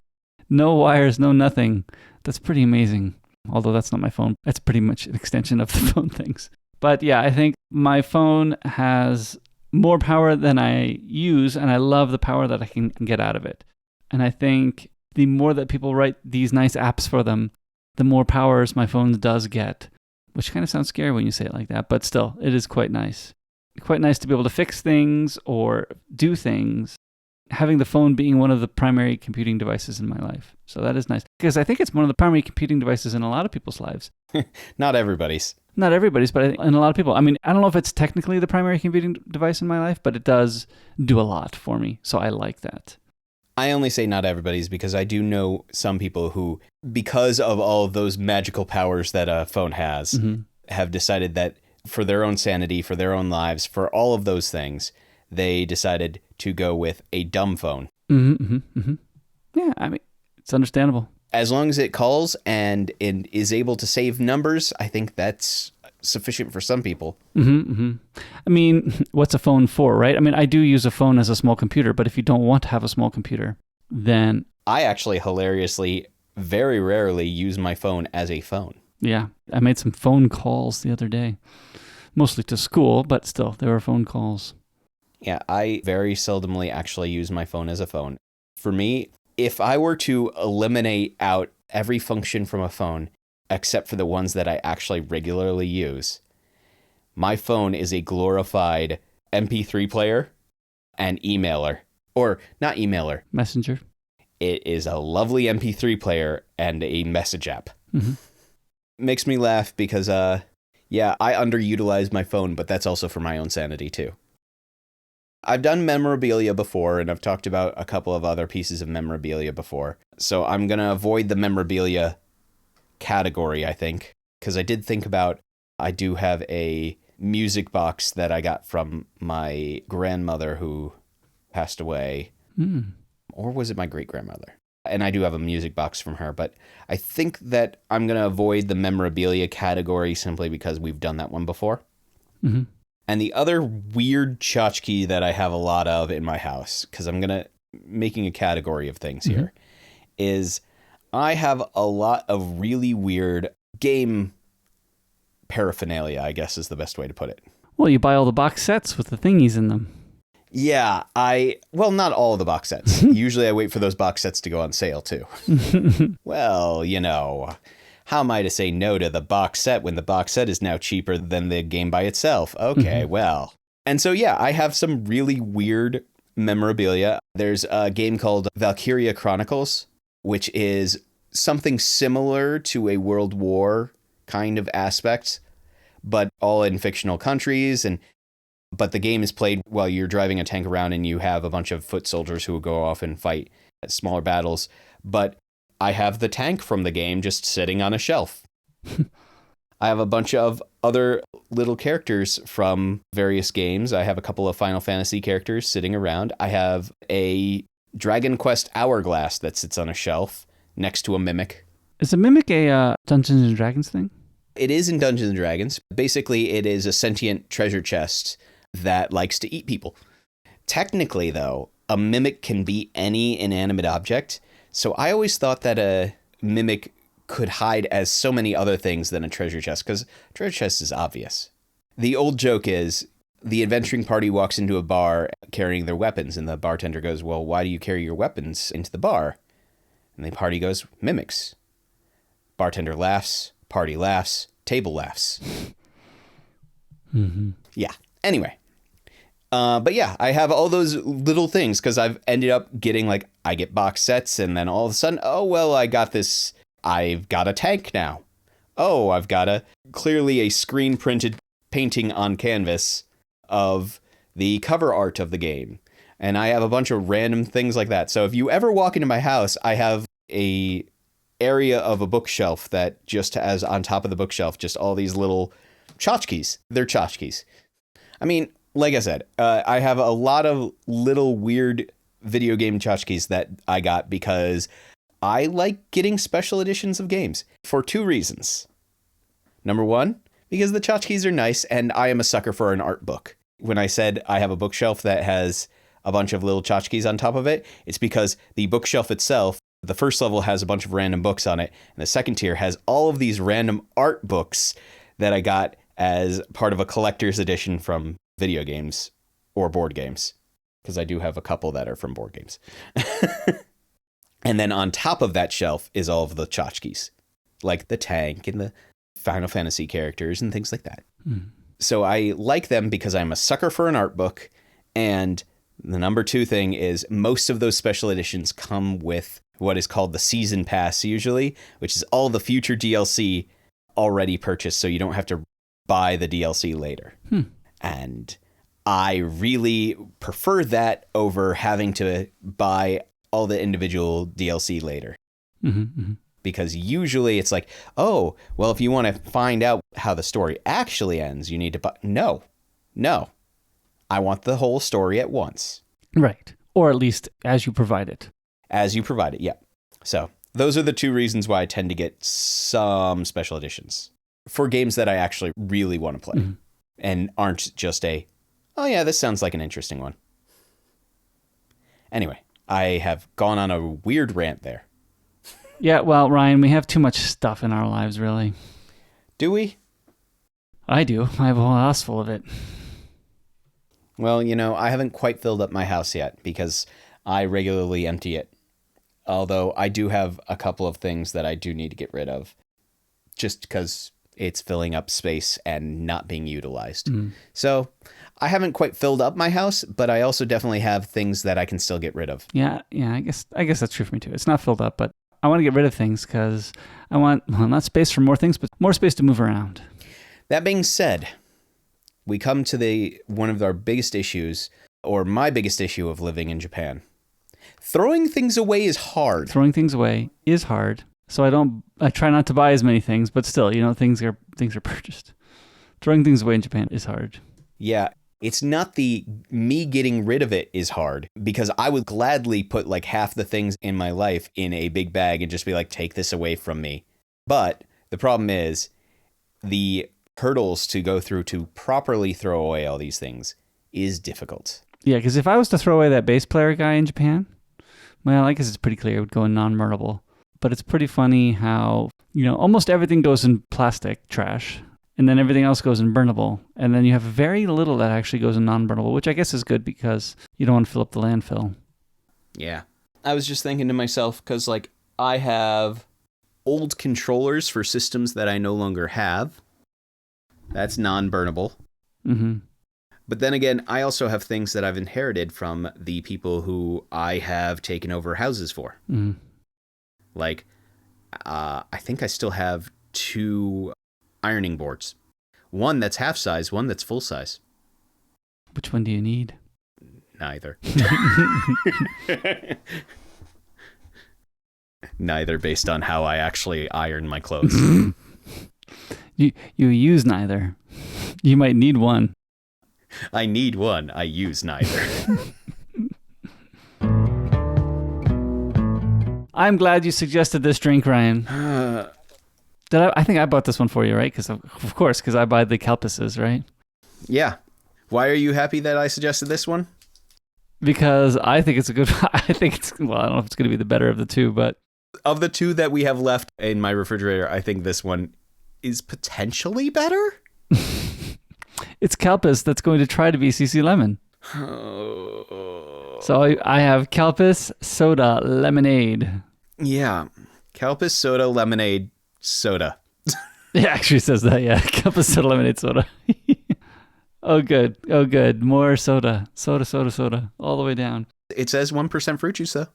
No wires, no nothing. That's pretty amazing. Although that's not my phone. That's pretty much an extension of the phone things. But yeah, I think my phone has more power than I use, and I love the power that I can get out of it. And I think the more that people write these nice apps for them, the more powers my phone does get, which kind of sounds scary when you say it like that, but still, it is quite nice. Quite nice to be able to fix things or do things, having the phone being one of the primary computing devices in my life. So that is nice, because I think it's one of the primary computing devices in a lot of people's lives. Not everybody's. Not everybody's, but in a lot of people. I mean, I don't know if it's technically the primary computing device in my life, but it does do a lot for me, so I like that. I only say not everybody's because I do know some people who, because of all of those magical powers that a phone has, have decided that for their own sanity, for their own lives, for all of those things, they decided to go with a dumb phone. Yeah, I mean, it's understandable. As long as it calls and is able to save numbers, I think that's sufficient for some people. I mean, what's a phone for, right? I mean, I do use a phone as a small computer, but if you don't want to have a small computer, then... I actually hilariously very rarely use my phone as a phone. Yeah, I made some phone calls the other day, mostly to school, but still, they were phone calls. Yeah, I very seldomly actually use my phone as a phone. For me, if I were to eliminate out every function from a phone, except for the ones that I actually regularly use, my phone is a glorified MP3 player an emailer. Or not emailer. Messenger. It is a lovely MP3 player and a message app. Mm-hmm. Makes me laugh because, yeah, I underutilize my phone, but that's also for my own sanity too. I've done memorabilia before, and I've talked about a couple of other pieces of memorabilia before. So I'm going to avoid the memorabilia category, I think, because I did think about, I do have a music box that I got from my grandmother who passed away. Or was it my great-grandmother? And I do have a music box from her, but I think that I'm going to avoid the memorabilia category simply because we've done that one before. Mm-hmm. And the other weird tchotchke that I have a lot of in my house, because I'm making a category of things here, is I have a lot of really weird game paraphernalia, I guess is the best way to put it. Well, you buy all the box sets with the thingies in them. Yeah, well, not all the box sets. Usually I wait for those box sets to go on sale too. Well, how am I to say no to the box set when the box set is now cheaper than the game by itself? Okay, well. And so, yeah, I have some really weird memorabilia. There's a game called Valkyria Chronicles, which is something similar to a World War kind of aspect, but all in fictional countries. But the game is played while you're driving a tank around and you have a bunch of foot soldiers who will go off and fight at smaller battles. But I have the tank from the game just sitting on a shelf. I have a bunch of other little characters from various games. I have a couple of Final Fantasy characters sitting around. I have a Dragon Quest Hourglass that sits on a shelf next to a Mimic. Is a Mimic a Dungeons and Dragons thing? It is in Dungeons and Dragons. Basically, it is a sentient treasure chest that likes to eat people. Technically, though, a Mimic can be any inanimate object. So I always thought that a Mimic could hide as so many other things than a treasure chest, because treasure chest is obvious. The old joke is the adventuring party walks into a bar carrying their weapons, and the bartender goes, well, why do you carry your weapons into the bar? And the party goes, mimics. Bartender laughs, party laughs, table laughs. Yeah. Anyway. But yeah, I have all those little things because I've ended up getting I get box sets and then all of a sudden, oh, well, I've got a tank now. Oh, I've got clearly a screen printed painting on canvas of the cover art of the game. And I have a bunch of random things like that. So if you ever walk into my house, I have a area of a bookshelf that just has on top of the bookshelf, just all these little tchotchkes. They're tchotchkes. I mean, like I said, I have a lot of little weird video game tchotchkes that I got because I like getting special editions of games for two reasons. Number one, because the tchotchkes are nice and I am a sucker for an art book. When I said I have a bookshelf that has a bunch of little tchotchkes on top of it, it's because the bookshelf itself, the first level has a bunch of random books on it, and the second tier has all of these random art books that I got as part of a collector's edition from video games or board games, because I do have a couple that are from board games. And then on top of that shelf is all of the tchotchkes, like the tank and the Final Fantasy characters and things like that. So I like them because I'm a sucker for an art book. And the number two thing is most of those special editions come with what is called the season pass usually, which is all the future DLC already purchased. So you don't have to buy the DLC later. And I really prefer that over having to buy all the individual DLC later. Because usually it's like, oh, well, if you want to find out how the story actually ends, you need to buy. No. I want the whole story at once. Right. Or at least as you provide it. As you provide it, yeah. So those are the two reasons why I tend to get some special editions for games that I actually really want to play and aren't just oh yeah, this sounds like an interesting one. Anyway, I have gone on a weird rant there. Yeah, well, Ryan, we have too much stuff in our lives, really. Do we? I do. I have a whole house full of it. Well, I haven't quite filled up my house yet because I regularly empty it. Although I do have a couple of things that I do need to get rid of just because it's filling up space and not being utilized. So I haven't quite filled up my house, but I also definitely have things that I can still get rid of. Yeah. I guess that's true for me too. It's not filled up, but I want to get rid of things because I want, well, not space for more things, but more space to move around. That being said, we come to one of our biggest issues, or my biggest issue of living in Japan. Throwing things away is hard. Throwing things away is hard. So I try not to buy as many things, but still, things are purchased. Throwing things away in Japan is hard. Yeah. It's not me getting rid of it is hard, because I would gladly put like half the things in my life in a big bag and just be like, take this away from me. But the problem is the hurdles to go through to properly throw away all these things is difficult. Yeah, because if I was to throw away that bass player guy in Japan, well, I guess it's pretty clear it would go in non-burnable. But it's pretty funny how, almost everything goes in plastic trash. And then everything else goes in burnable. And then you have very little that actually goes in non-burnable, which I guess is good because you don't want to fill up the landfill. Yeah. I was just thinking to myself, because like I have old controllers for systems that I no longer have. That's non-burnable. Mm-hmm. But then again, I also have things that I've inherited from the people who I have taken over houses for. Mm-hmm. Like, I think I still have 2 ironing boards. One that's half size, one that's full size. Which one do you need? Neither. Neither, based on how I actually iron my clothes. You use neither. You might need one. I need one. I use neither. I'm glad you suggested this drink, Ryan. I think I bought this one for you, right? Because of course, because I buy the Calpises, right? Yeah. Why are you happy that I suggested this one? Because I think it's a good. I don't know if it's going to be the better of the two, but of the 2 that we have left in my refrigerator, I think this one is potentially better. It's Calpis that's going to try to be CC Lemon. So I have Calpis Soda Lemonade. Yeah. Calpis Soda Lemonade Soda. It actually says that, yeah. Calpis Soda Lemonade Soda. Oh, good. More soda. Soda. All the way down. It says 1% fruit juice, though.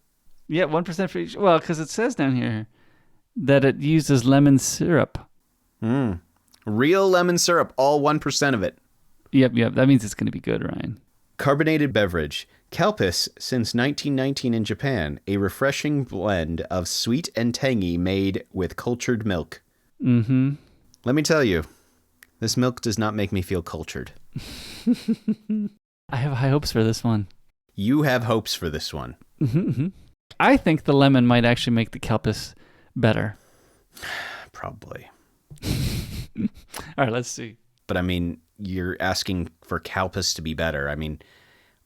Yeah, 1% fruit juice. Well, because it says down here that it uses lemon syrup. Real lemon syrup, all 1% of it. Yep. That means it's going to be good, Ryan. Carbonated beverage. Calpis, since 1919 in Japan, a refreshing blend of sweet and tangy made with cultured milk. Mm-hmm. Let me tell you, this milk does not make me feel cultured. I have high hopes for this one. You have hopes for this one. Mm-hmm. I think the lemon might actually make the Calpis better. Probably. All right, let's see. But I mean, you're asking for Calpis to be better. I mean,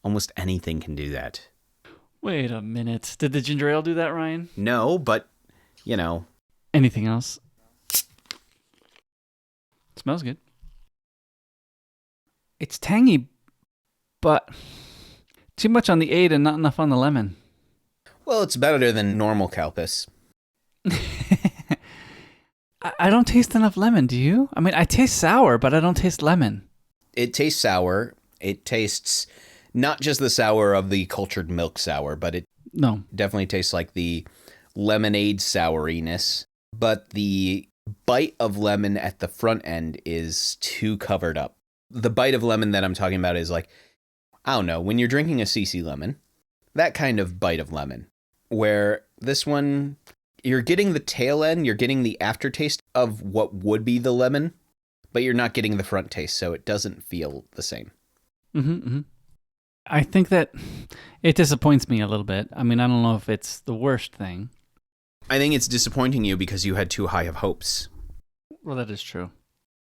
almost anything can do that. Wait a minute. Did the ginger ale do that, Ryan? No, but, Anything else? Smells good. It's tangy, but too much on the 8 and not enough on the lemon. Well, it's better than normal Calpis. I don't taste enough lemon, do you? I mean, I taste sour, but I don't taste lemon. It tastes sour. It tastes not just the sour of the cultured milk sour, but it definitely tastes like the lemonade souriness. But the bite of lemon at the front end is too covered up. The bite of lemon that I'm talking about is like, I don't know, when you're drinking a CC lemon, that kind of bite of lemon. Where this one, you're getting the tail end, you're getting the aftertaste of what would be the lemon, but you're not getting the front taste, so it doesn't feel the same. Mm-hmm. I think that it disappoints me a little bit. I mean, I don't know if it's the worst thing. I think it's disappointing you because you had too high of hopes. Well, that is true.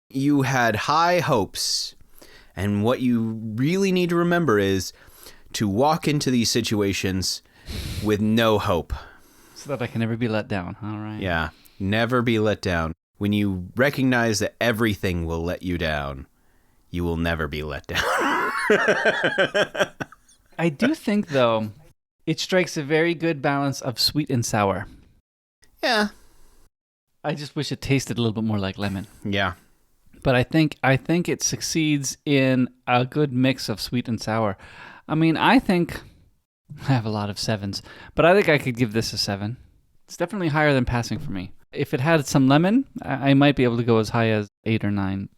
You had high hopes, and what you really need to remember is to walk into these situations with no hope. So that I can never be let down, all right? Yeah, never be let down. When you recognize that everything will let you down, you will never be let down. I do think, though, it strikes a very good balance of sweet and sour. Yeah. I just wish it tasted a little bit more like lemon. Yeah. But I think it succeeds in a good mix of sweet and sour. I mean, I think I have a lot of 7s, but I think I could give this a 7. It's definitely higher than passing for me. If it had some lemon, I might be able to go as high as 8 or 9.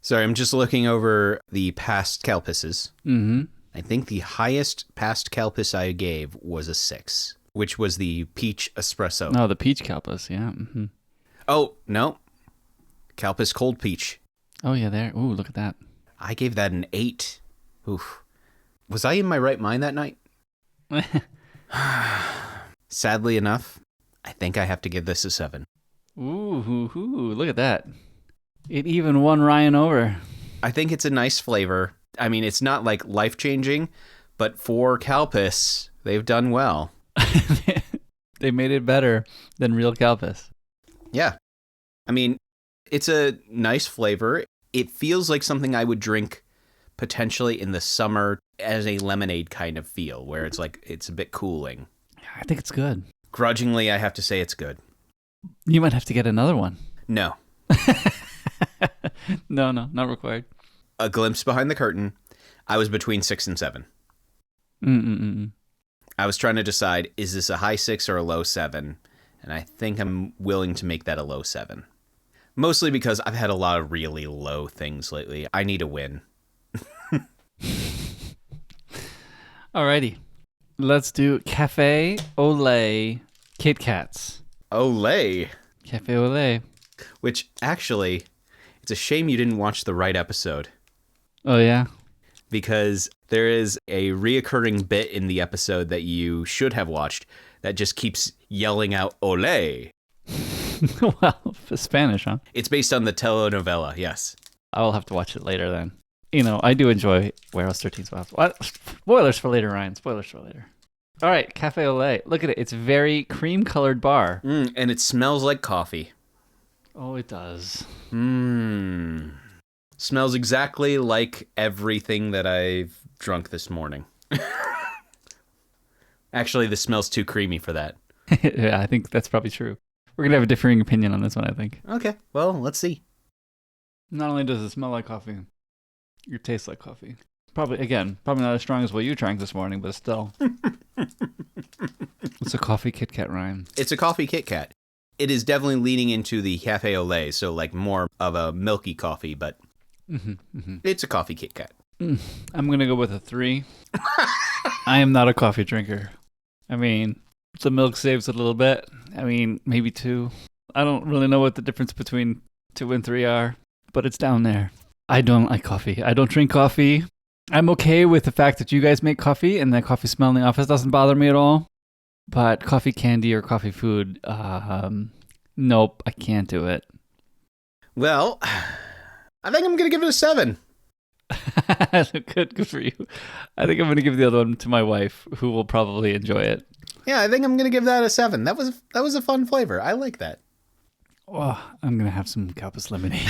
Sorry, I'm just looking over the past Calpises. Mm-hmm. I think the highest past Calpis I gave was a 6, which was the peach espresso. Oh, the peach Calpis, yeah. Mm-hmm. Oh, no. Calpis cold peach. Oh, yeah, there. Ooh, look at that. I gave that an 8. Oof. Was I in my right mind that night? Sadly enough, I think I have to give this a 7. Ooh, look at that. It even won Ryan over. I think it's a nice flavor. I mean, it's not like life-changing, but for Calpis, they've done well. They made it better than real Calpis. Yeah. I mean, it's a nice flavor. It feels like something I would drink potentially in the summer as a lemonade kind of feel, where it's like it's a bit cooling. I think it's good. Grudgingly, I have to say it's good. You might have to get another one. No. No, not required. A glimpse behind the curtain, I was between 6 and 7. I was trying to decide, is this a high 6 or a low 7? And I think I'm willing to make that a low 7. Mostly because I've had a lot of really low things lately. I need a win. Alrighty. Let's do Cafe au lait Kit Kats. Olay. Cafe au lait. Which, actually, it's a shame you didn't watch the right episode. Oh, yeah? Because there is a reoccurring bit in the episode that you should have watched that just keeps yelling out, Olay. Well, for Spanish, huh? It's based on the telenovela, yes. I'll have to watch it later then. You know, I do enjoy Warehouse 13's Wild. What? Spoilers for later, Ryan. Spoilers for later. All right, Cafe au lait. Look at it. It's a very cream-colored bar. And it smells like coffee. Oh, it does. Smells exactly like everything that I've drunk this morning. Actually, this smells too creamy for that. Yeah, I think that's probably true. We're going to have a differing opinion on this one, I think. Okay, well, let's see. Not only does it smell like coffee, it tastes like coffee. Probably not as strong as what you drank this morning, but still. It's a coffee Kit Kat, Ryan. It's a coffee Kit Kat. It is definitely leaning into the cafe au lait, so like more of a milky coffee, but it's a coffee Kit Kat. I'm going to go with a 3. I am not a coffee drinker. I mean, the milk saves it a little bit. I mean, maybe 2. I don't really know what the difference between 2 and 3 are, but it's down there. I don't like coffee. I don't drink coffee. I'm okay with the fact that you guys make coffee and that coffee smell in the office doesn't bother me at all. But coffee candy or coffee food, nope, I can't do it. Well, I think I'm going to give it a 7. Good for you. I think I'm going to give the other one to my wife, who will probably enjoy it. Yeah, I think I'm going to give that a 7. That was a fun flavor. I like that. Oh, I'm going to have some Calpis lemonade.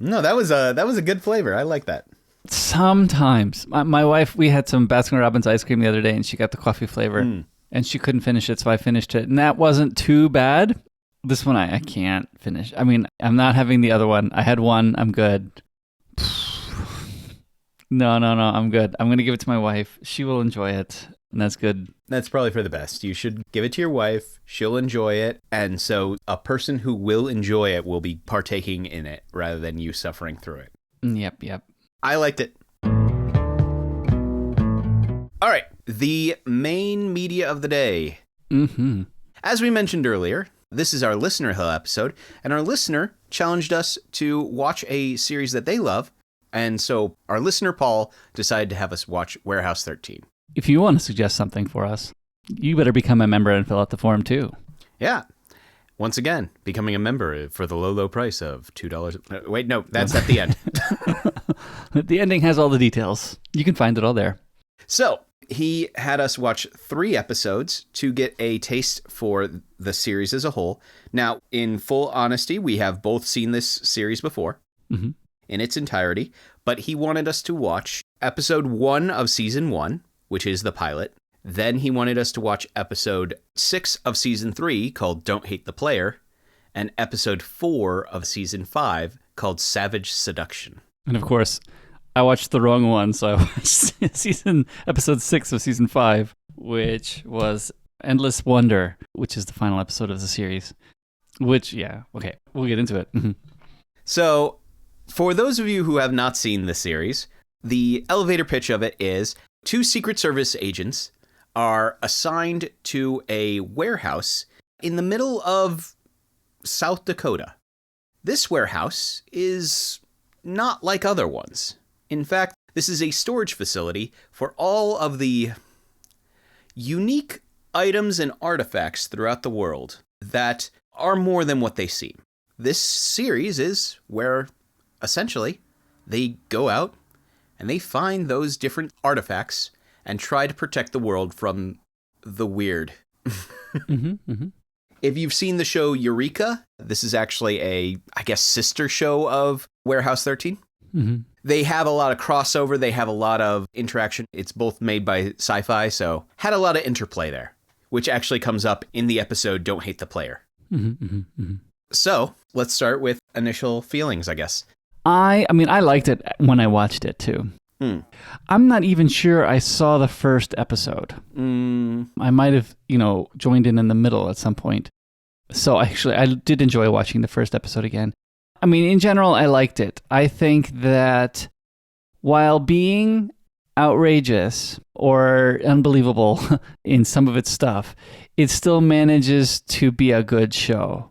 No, that was a good flavor. I like that. Sometimes. My wife, we had some Baskin-Robbins ice cream the other day, and she got the coffee flavor, and she couldn't finish it, so I finished it. And that wasn't too bad. This one, I can't finish. I mean, I'm not having the other one. I had one. I'm good. No, I'm good. I'm going to give it to my wife. She will enjoy it, and that's good. That's probably for the best. You should give it to your wife. She'll enjoy it. And so a person who will enjoy it will be partaking in it rather than you suffering through it. Yep. I liked it. All right. The main media of the day. As we mentioned earlier, this is our Listener Hill episode, and our listener challenged us to watch a series that they love. And so our listener, Paul, decided to have us watch Warehouse 13. If you want to suggest something for us, you better become a member and fill out the form too. Yeah. Once again, becoming a member for the low price of $2. Wait, no, that's at the end. The ending has all the details. You can find it all there. So he had us watch 3 episodes to get a taste for the series as a whole. Now, in full honesty, we have both seen this series before in its entirety, but he wanted us to watch episode 1 of season 1, which is the pilot. Then he wanted us to watch episode 6 of season 3 called Don't Hate the Player. and episode 4 of season 5 called Savage Seduction. And of course, I watched the wrong one, so I watched episode 6 of season 5, which was Endless Wonder, which is the final episode of the series. Which, yeah, okay, we'll get into it. So, for those of you who have not seen the series, the elevator pitch of it is 2 Secret Service agents are assigned to a warehouse in the middle of South Dakota. This warehouse is not like other ones. In fact, this is a storage facility for all of the unique items and artifacts throughout the world that are more than what they seem. This series is where, essentially, they go out and they find those different artifacts and try to protect the world from the weird. If you've seen the show Eureka, this is actually a, I guess, sister show of Warehouse 13. They have a lot of crossover. They have a lot of interaction. It's both made by Sci-Fi, so had a lot of interplay there, which actually comes up in the episode Don't Hate the Player. So let's start with initial feelings, I guess. I mean, I liked it when I watched it, too. I'm not even sure I saw the first episode. I might have, joined in the middle at some point. So actually, I did enjoy watching the first episode again. I mean, in general, I liked it. I think that while being outrageous or unbelievable in some of its stuff, it still manages to be a good show.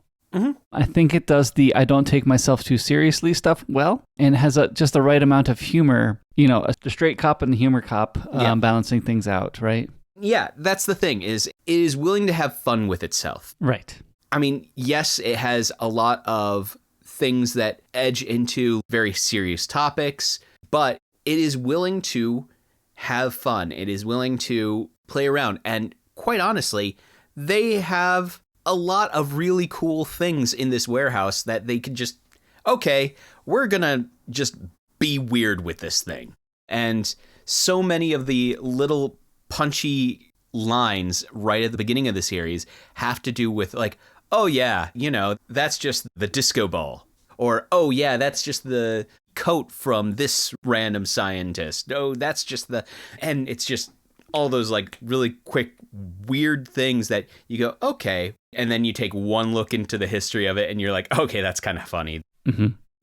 I think it does the I don't take myself too seriously stuff well, and has just the right amount of humor, a straight cop and the humor cop balancing things out, right? Yeah, that's the thing, is it is willing to have fun with itself. Right. I mean, yes, it has a lot of things that edge into very serious topics, but it is willing to have fun. It is willing to play around. And quite honestly, they have a lot of really cool things in this warehouse that they could just, okay, we're going to just be weird with this thing. And so many of the little punchy lines right at the beginning of the series have to do with like, oh yeah, that's just the disco ball. Or, oh yeah, that's just the coat from this random scientist. Oh, that's just and it's just all those like really quick, weird things that you go, okay. And then you take one look into the history of it and you're like, okay, that's kind of funny.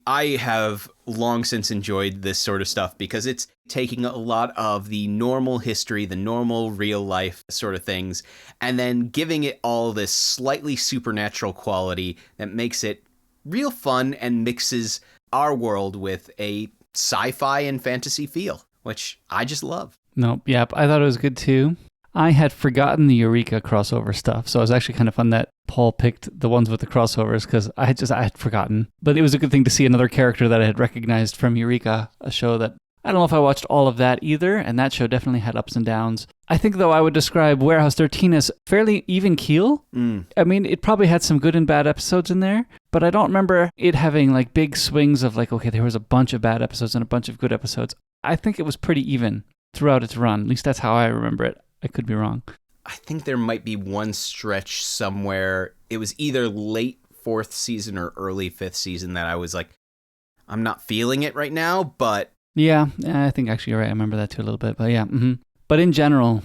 I have long since enjoyed this sort of stuff because it's taking a lot of the normal history, the normal real life sort of things, and then giving it all this slightly supernatural quality that makes it real fun and mixes our world with a sci-fi and fantasy feel, which I just love. Nope. Yep. I thought it was good too. I had forgotten the Eureka crossover stuff, so it was actually kind of fun that Paul picked the ones with the crossovers because I had forgotten. But it was a good thing to see another character that I had recognized from Eureka, a show that I don't know if I watched all of that either, and that show definitely had ups and downs. I think, though, I would describe Warehouse 13 as fairly even keel. I mean, it probably had some good and bad episodes in there, but I don't remember it having like big swings of like, okay, there was a bunch of bad episodes and a bunch of good episodes. I think it was pretty even throughout its run. At least that's how I remember it. I could be wrong. I think there might be one stretch somewhere. It was either late 4th season or early 5th season that I was like, I'm not feeling it right now, but... Yeah, I think actually you're right. I remember that too a little bit, but yeah. But in general...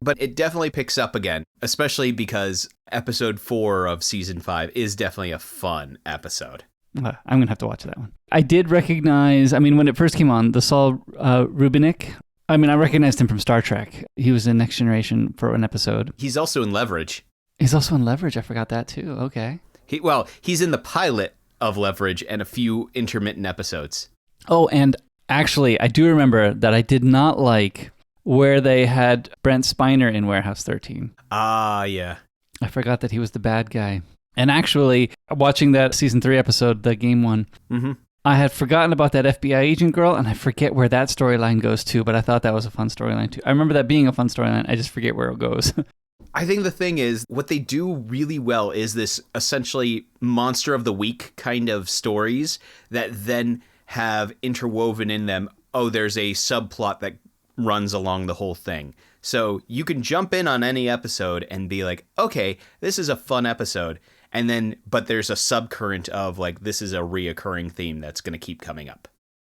But it definitely picks up again, especially because episode 4 of season 5 is definitely a fun episode. I'm going to have to watch that one. I did recognize, when it first came on, the Saul Rubinek... I recognized him from Star Trek. He was in Next Generation for an episode. He's also in Leverage. He's also in Leverage. I forgot that too. Okay. He's in the pilot of Leverage and a few intermittent episodes. Oh, and actually, I do remember that I did not like where they had Brent Spiner in Warehouse 13. Ah, yeah. I forgot that he was the bad guy. And actually, watching that season 3 episode, the game one, I had forgotten about that FBI agent girl, and I forget where that storyline goes to, but I thought that was a fun storyline too. I remember that being a fun storyline. I just forget where it goes. I think the thing is, what they do really well is this essentially monster of the week kind of stories that then have interwoven in them, there's a subplot that runs along the whole thing. So you can jump in on any episode and be like, okay, this is a fun episode. But there's a subcurrent of like, this is a reoccurring theme that's going to keep coming up.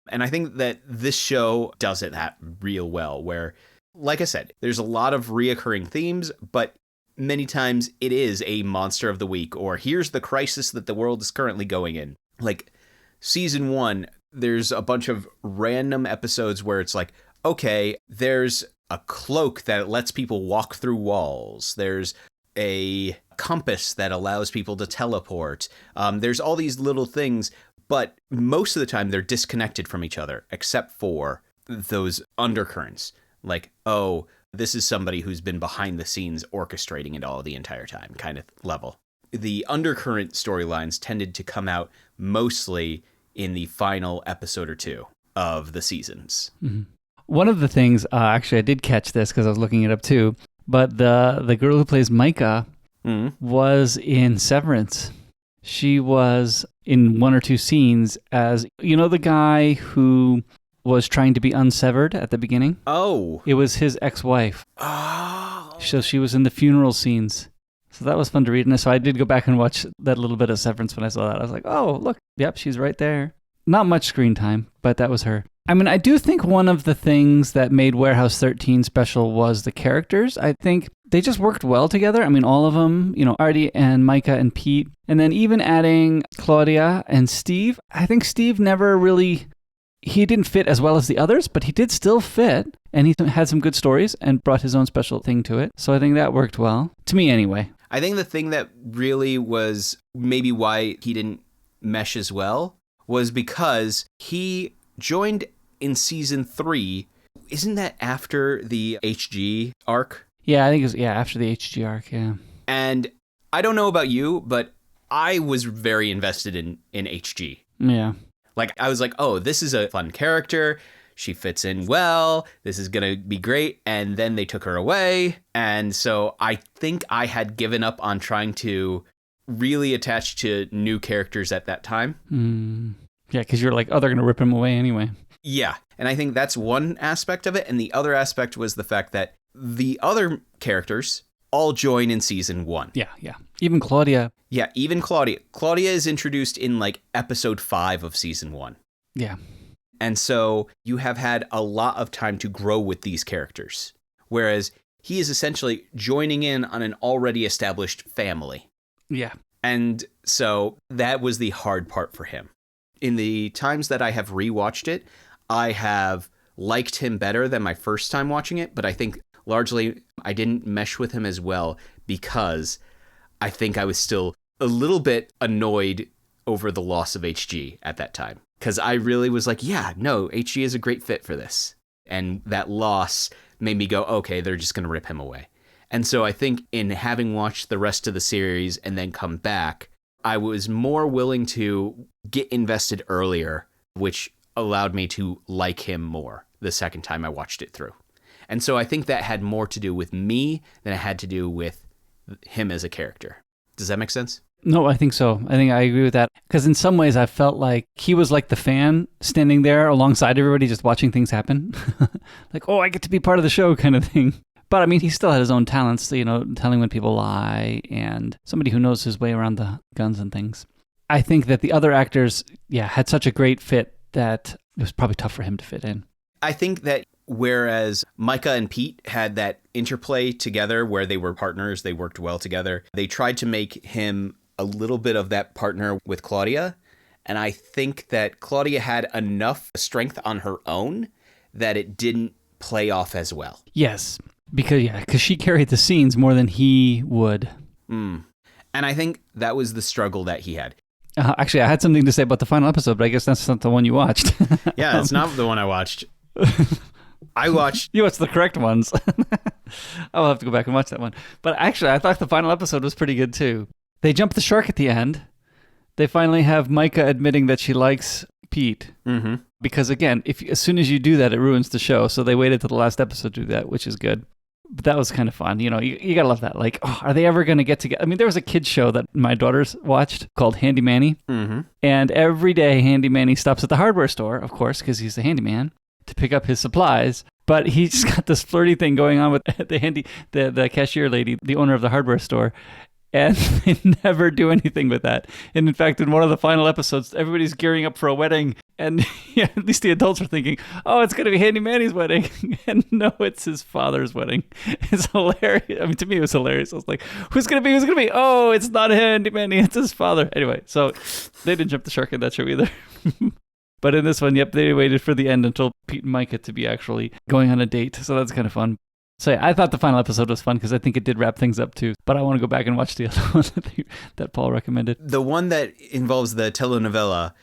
And I think that this show does it that real well, where, like I said, there's a lot of reoccurring themes, but many times it is a monster of the week, or here's the crisis that the world is currently going in. Like season 1, there's a bunch of random episodes where it's like, okay, there's a cloak that lets people walk through walls. There's a compass that allows people to teleport. There's all these little things, but most of the time they're disconnected from each other, except for those undercurrents. Like, oh, this is somebody who's been behind the scenes orchestrating it all the entire time kind of level. The undercurrent storylines tended to come out mostly in the final episode or 2 of the seasons. Mm-hmm. One of the things, actually, I did catch this because I was looking it up too, but the girl who plays Micah was in Severance. She was in 1 or 2 scenes as, you know, the guy who was trying to be unsevered at the beginning? Oh. It was his ex-wife. Oh. So she was in the funeral scenes. So that was fun to read. And so I did go back and watch that little bit of Severance when I saw that. I was like, oh, look, yep, she's right there. Not much screen time, but that was her. I mean, I do think one of the things that made Warehouse 13 special was the characters. I think they just worked well together. I mean, all of them, you know, Artie and Micah and Pete. And then even adding Claudia and Steve. I think Steve never really... He didn't fit as well as the others, but he did still fit. And he had some good stories and brought his own special thing to it. So I think that worked well. To me, anyway. I think the thing that really was maybe why he didn't mesh as well was because he joined in season 3. Isn't that after the HG arc? Yeah, I think it was after the HG arc, yeah. And I don't know about you, but I was very invested in HG. Yeah. Like, I was like, oh, this is a fun character. She fits in well. This is going to be great. And then they took her away. And so I think I had given up on trying to really attach to new characters at that time. Yeah, because you're like, oh, they're going to rip him away anyway. Yeah. And I think that's one aspect of it. And the other aspect was the fact that the other characters all join in season 1. Yeah. Even Claudia. Yeah, even Claudia. Claudia is introduced in like episode 5 of season 1. Yeah. And so you have had a lot of time to grow with these characters. Whereas he is essentially joining in on an already established family. Yeah. And so that was the hard part for him. In the times that I have rewatched it, I have liked him better than my first time watching it, but I think largely I didn't mesh with him as well because I think I was still a little bit annoyed over the loss of HG at that time. Because I really was like, yeah, no, HG is a great fit for this. And that loss made me go, okay, they're just going to rip him away. And so I think in having watched the rest of the series and then come back, I was more willing to get invested earlier, which allowed me to like him more the second time I watched it through. And so I think that had more to do with me than it had to do with him as a character. Does that make sense? No, I think so. I think I agree with that. Because in some ways I felt like he was like the fan standing there alongside everybody just watching things happen. Like, oh, I get to be part of the show kind of thing. But I mean, he still had his own talents, you know, telling when people lie and somebody who knows his way around the guns and things. I think that the other actors, had such a great fit that it was probably tough for him to fit in. I think that whereas Micah and Pete had that interplay together where they were partners, they worked well together, they tried to make him a little bit of that partner with Claudia. And I think that Claudia had enough strength on her own that it didn't play off as well. Yes, because she carried the scenes more than he would. And I think that was the struggle that he had. Actually, I had something to say about the final episode, but I guess that's not the one you watched. Yeah, it's not the one I watched. You watched the correct ones. I'll have to go back and watch that one. But actually, I thought the final episode was pretty good too. They jump the shark at the end. They finally have Micah admitting that she likes Pete. Mm-hmm. Because again, as soon as you do that, it ruins the show. So they waited till the last episode to do that, which is good. But that was kind of fun. You know, you gotta love that. Like, oh, are they ever going to get together? I mean, there was a kid's show that my daughters watched called Handy Manny. Mm-hmm. And every day, Handy Manny stops at the hardware store, of course, because he's the handyman, to pick up his supplies. But he's got this flirty thing going on with the cashier lady, the owner of the hardware store. And they never do anything with that. And in fact, in one of the final episodes, everybody's gearing up for a wedding. And yeah, at least the adults are thinking, oh, it's going to be Handy Manny's wedding. And no, it's his father's wedding. It's hilarious. I mean, to me, it was hilarious. I was like, who's going to be? Who's going to be? Oh, it's not Handy Manny. It's his father. Anyway, so they didn't jump the shark in that show either. But in this one, yep, they waited for the end until Pete and Micah to be actually going on a date. So that's kind of fun. So yeah, I thought the final episode was fun because I think it did wrap things up too. But I want to go back and watch the other one that Paul recommended. The one that involves the telenovela,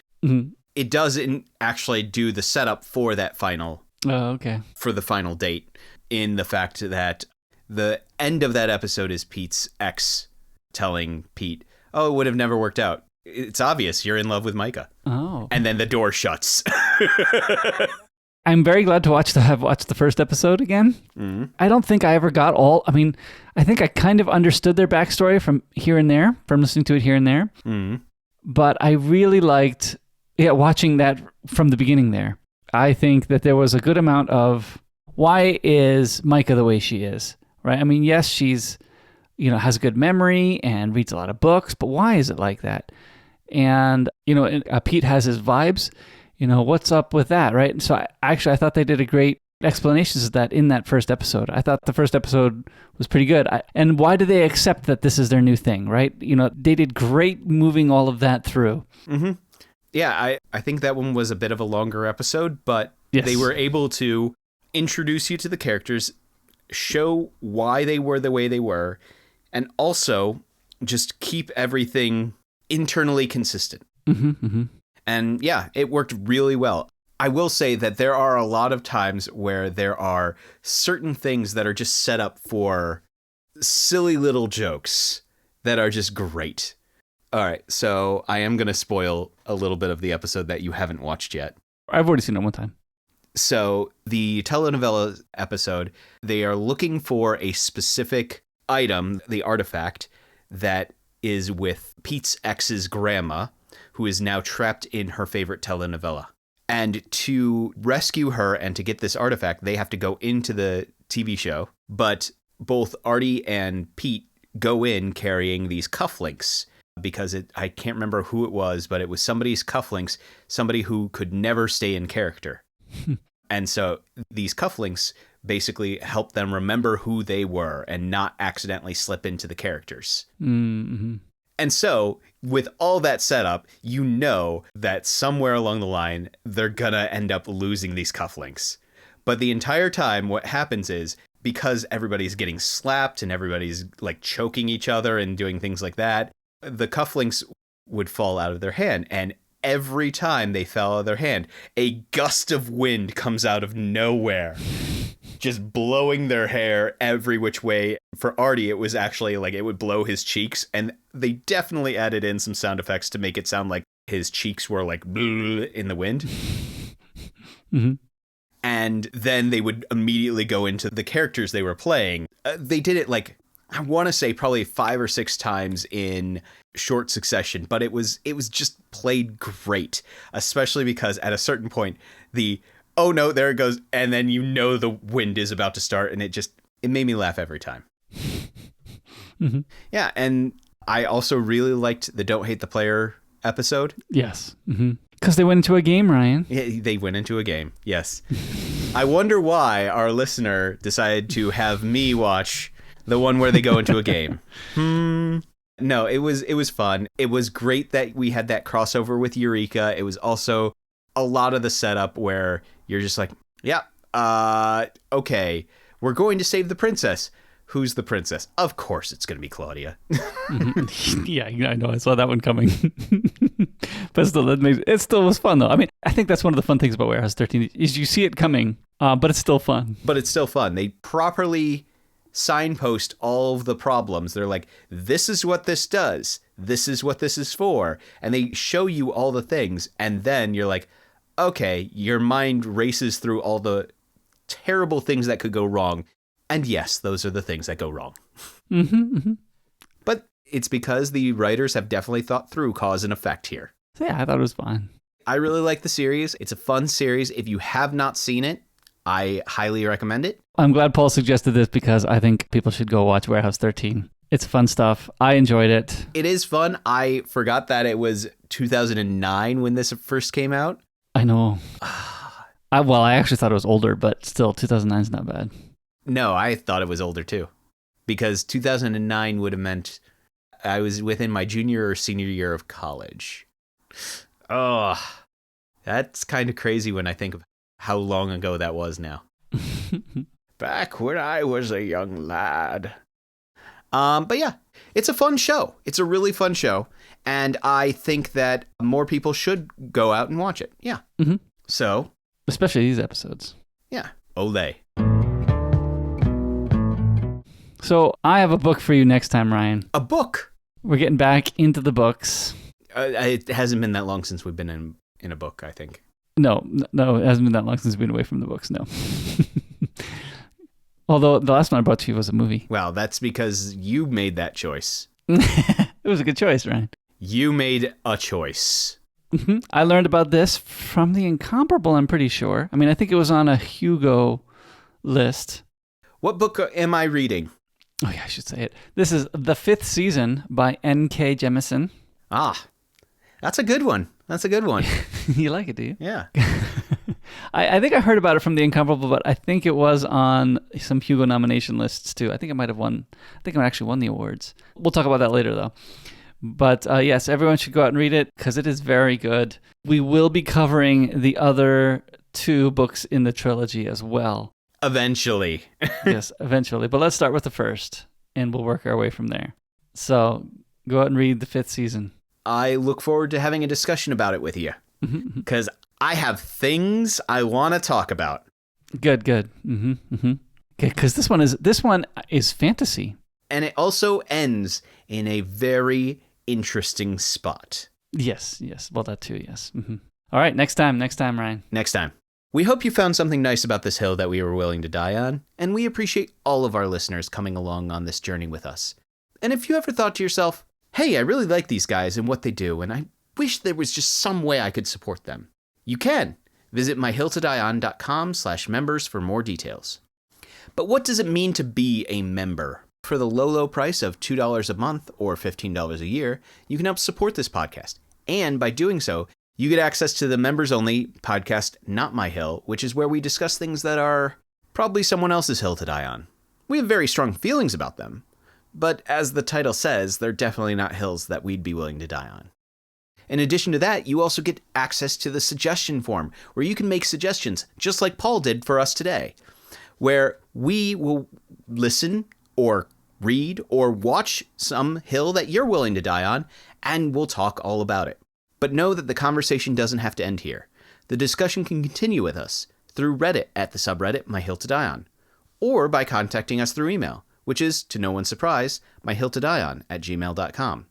it doesn't actually do the setup for that final. Oh, okay. For the final date, in the fact that the end of that episode is Pete's ex telling Pete, oh, it would have never worked out. It's obvious you're in love with Micah. Oh. And then the door shuts. I'm very glad to have watched the first episode again. Mm-hmm. I don't think I ever got I think I kind of understood their backstory from here and there, from listening to it here and there. Mm-hmm. But I really liked watching that from the beginning there. I think that there was a good amount of, why is Micah the way she is, right? I mean, yes, she's, has a good memory and reads a lot of books, but why is it like that? And, Pete has his vibes. What's up with that, right? And so I thought they did a great explanations of that in that first episode. I thought the first episode was pretty good. And why do they accept that this is their new thing, right? They did great moving all of that through. Mm-hmm. Yeah, I think that one was a bit of a longer episode, but They were able to introduce you to the characters, show why they were the way they were, and also just keep everything internally consistent. Mm-hmm, mm-hmm. And yeah, it worked really well. I will say that there are a lot of times where there are certain things that are just set up for silly little jokes that are just great. All right, so I am going to spoil a little bit of the episode that you haven't watched yet. I've already seen it one time. So the telenovela episode, they are looking for a specific item, the artifact, that is with Pete's ex's grandma, who is now trapped in her favorite telenovela. And to rescue her and to get this artifact, they have to go into the TV show. But both Artie and Pete go in carrying these cufflinks because I can't remember who it was, but it was somebody's cufflinks, somebody who could never stay in character. And so these cufflinks basically help them remember who they were and not accidentally slip into the characters. Mm-hmm. And so, with all that set up, that somewhere along the line, they're gonna end up losing these cufflinks. But the entire time, what happens is, because everybody's getting slapped and everybody's like choking each other and doing things like that, the cufflinks would fall out of their hand. And every time they fell out of their hand, a gust of wind comes out of nowhere, just blowing their hair every which way. For Artie, it was actually like it would blow his cheeks, and they definitely added in some sound effects to make it sound like his cheeks were like in the wind. Mm-hmm. And then they would immediately go into the characters they were playing. They did it like, I want to say probably 5 or 6 times in short succession, but it was just played great, especially because at a certain point, oh no, there it goes. And then the wind is about to start, and it made me laugh every time. Mm-hmm. Yeah. And I also really liked the Don't Hate the Player episode. Yes. Mm-hmm. Because they went into a game, Ryan. Yeah, they went into a game. Yes. I wonder why our listener decided to have me watch the one where they go into a game. No, it was fun. It was great that we had that crossover with Eureka. It was also a lot of the setup where you're just like, yeah, okay, we're going to save the princess. Who's the princess? Of course it's going to be Claudia. Mm-hmm. Yeah, I know. I saw that one coming. But still, it still was fun, though. I mean, I think that's one of the fun things about Warehouse 13 is you see it coming, but it's still fun. But it's still fun. They properly signpost all of the problems. They're like, this is what this does. This is what this is for. And they show you all the things. And then you're like, okay, your mind races through all the terrible things that could go wrong. And yes, those are the things that go wrong. Mm-hmm, mm-hmm. But it's because the writers have definitely thought through cause and effect here. So yeah, I thought it was fun. I really like the series. It's a fun series. If you have not seen it, I highly recommend it. I'm glad Paul suggested this because I think people should go watch Warehouse 13. It's fun stuff. I enjoyed it. It is fun. I forgot that it was 2009 when this first came out. I know. I actually thought it was older, but still, 2009 is not bad. No, I thought it was older too. Because 2009 would have meant I was within my junior or senior year of college. Oh, that's kind of crazy when I think of how long ago that was now. Back when I was a young lad. But yeah, it's a fun show. It's a really fun show. And I think that more people should go out and watch it. Yeah. Mm-hmm. So. Especially these episodes. Yeah. Olay. So I have a book for you next time, Ryan. A book? We're getting back into the books. It hasn't been that long since we've been in a book, I think. No, it hasn't been that long since we've been away from the books, no. Although the last one I brought to you was a movie. Well, that's because you made that choice. It was a good choice, Ryan. You made a choice. Mm-hmm. I learned about this from The Incomparable, I'm pretty sure. I mean, I think it was on a Hugo list. What book am I reading? Oh, yeah, I should say it. This is The Fifth Season by N.K. Jemisin. Ah, that's a good one. That's a good one. You like it, do you? Yeah. I think I heard about it from The Incomparable, but I think it was on some Hugo nomination lists too. I think it might have won. I think it actually won the awards. We'll talk about that later, though. But yes, everyone should go out and read it because it is very good. We will be covering the other two books in the trilogy as well. Eventually. Yes, eventually. But let's start with the first, and we'll work our way from there. So go out and read The Fifth Season. I look forward to having a discussion about it with you because I have things I want to talk about. Good. Mm-hmm. Okay, because this one is fantasy, and it also ends in a very interesting spot. Yes. Well, that too. Yes. Mm-hmm. All right. Next time, Ryan. Next time. We hope you found something nice about this hill that we were willing to die on, and we appreciate all of our listeners coming along on this journey with us. And if you ever thought to yourself, hey, I really like these guys and what they do, and I wish there was just some way I could support them, you can. Visit myhilltodieon.com/members for more details. But what does it mean to be a member? For the low price of $2 a month or $15 a year, you can help support this podcast. And by doing so, you get access to the members-only podcast Not My Hill, which is where we discuss things that are probably someone else's hill to die on. We have very strong feelings about them, but as the title says, they're definitely not hills that we'd be willing to die on. In addition to that, you also get access to the suggestion form, where you can make suggestions, just like Paul did for us today, where we will listen or read or watch some hill that you're willing to die on, and we'll talk all about it. But know that the conversation doesn't have to end here. The discussion can continue with us through Reddit at the subreddit My Hill to Die On, or by contacting us through email, which is, to no one's surprise, myhilltodieon@gmail.com.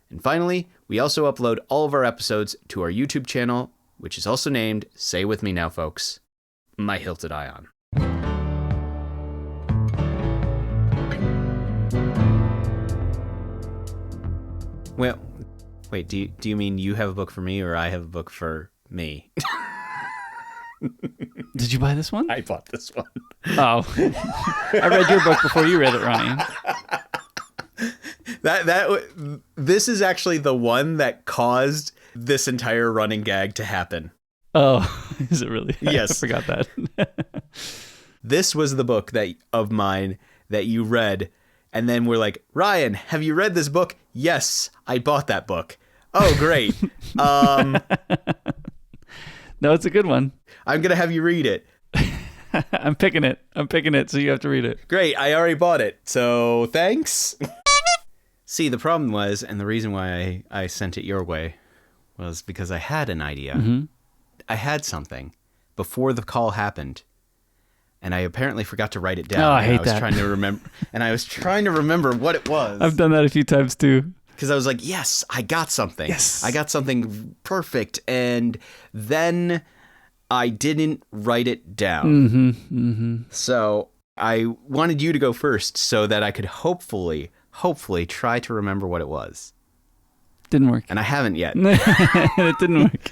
And finally, we also upload all of our episodes to our YouTube channel, which is also named, say with me now folks, My Hill to Die On. Well, wait, do you mean you have a book for me or I have a book for me? Did you buy this one? I bought this one. Oh. I read your book before you read it, Ryan. This is actually the one that caused this entire running gag to happen. Oh, is it really? Yes. I forgot that. This was the book of mine that you read, and then we're like, Ryan, have you read this book? Yes, I bought that book. Oh, great. No, it's a good one. I'm gonna have you read it. I'm picking it, so you have to read it. Great, I already bought it, so thanks. See, the problem was, and the reason why I sent it your way, was because I had an idea. Mm-hmm. I had something before the call happened, and I apparently forgot to write it down. Oh, I hate that. Trying to remember, and I was trying to remember what it was. I've done that a few times too. Because I was like, yes, I got something. Yes. I got something perfect, and then I didn't write it down. Mm-hmm. Mm-hmm. So I wanted you to go first so that I could hopefully try to remember what it was. Didn't work. And I haven't yet. It didn't work.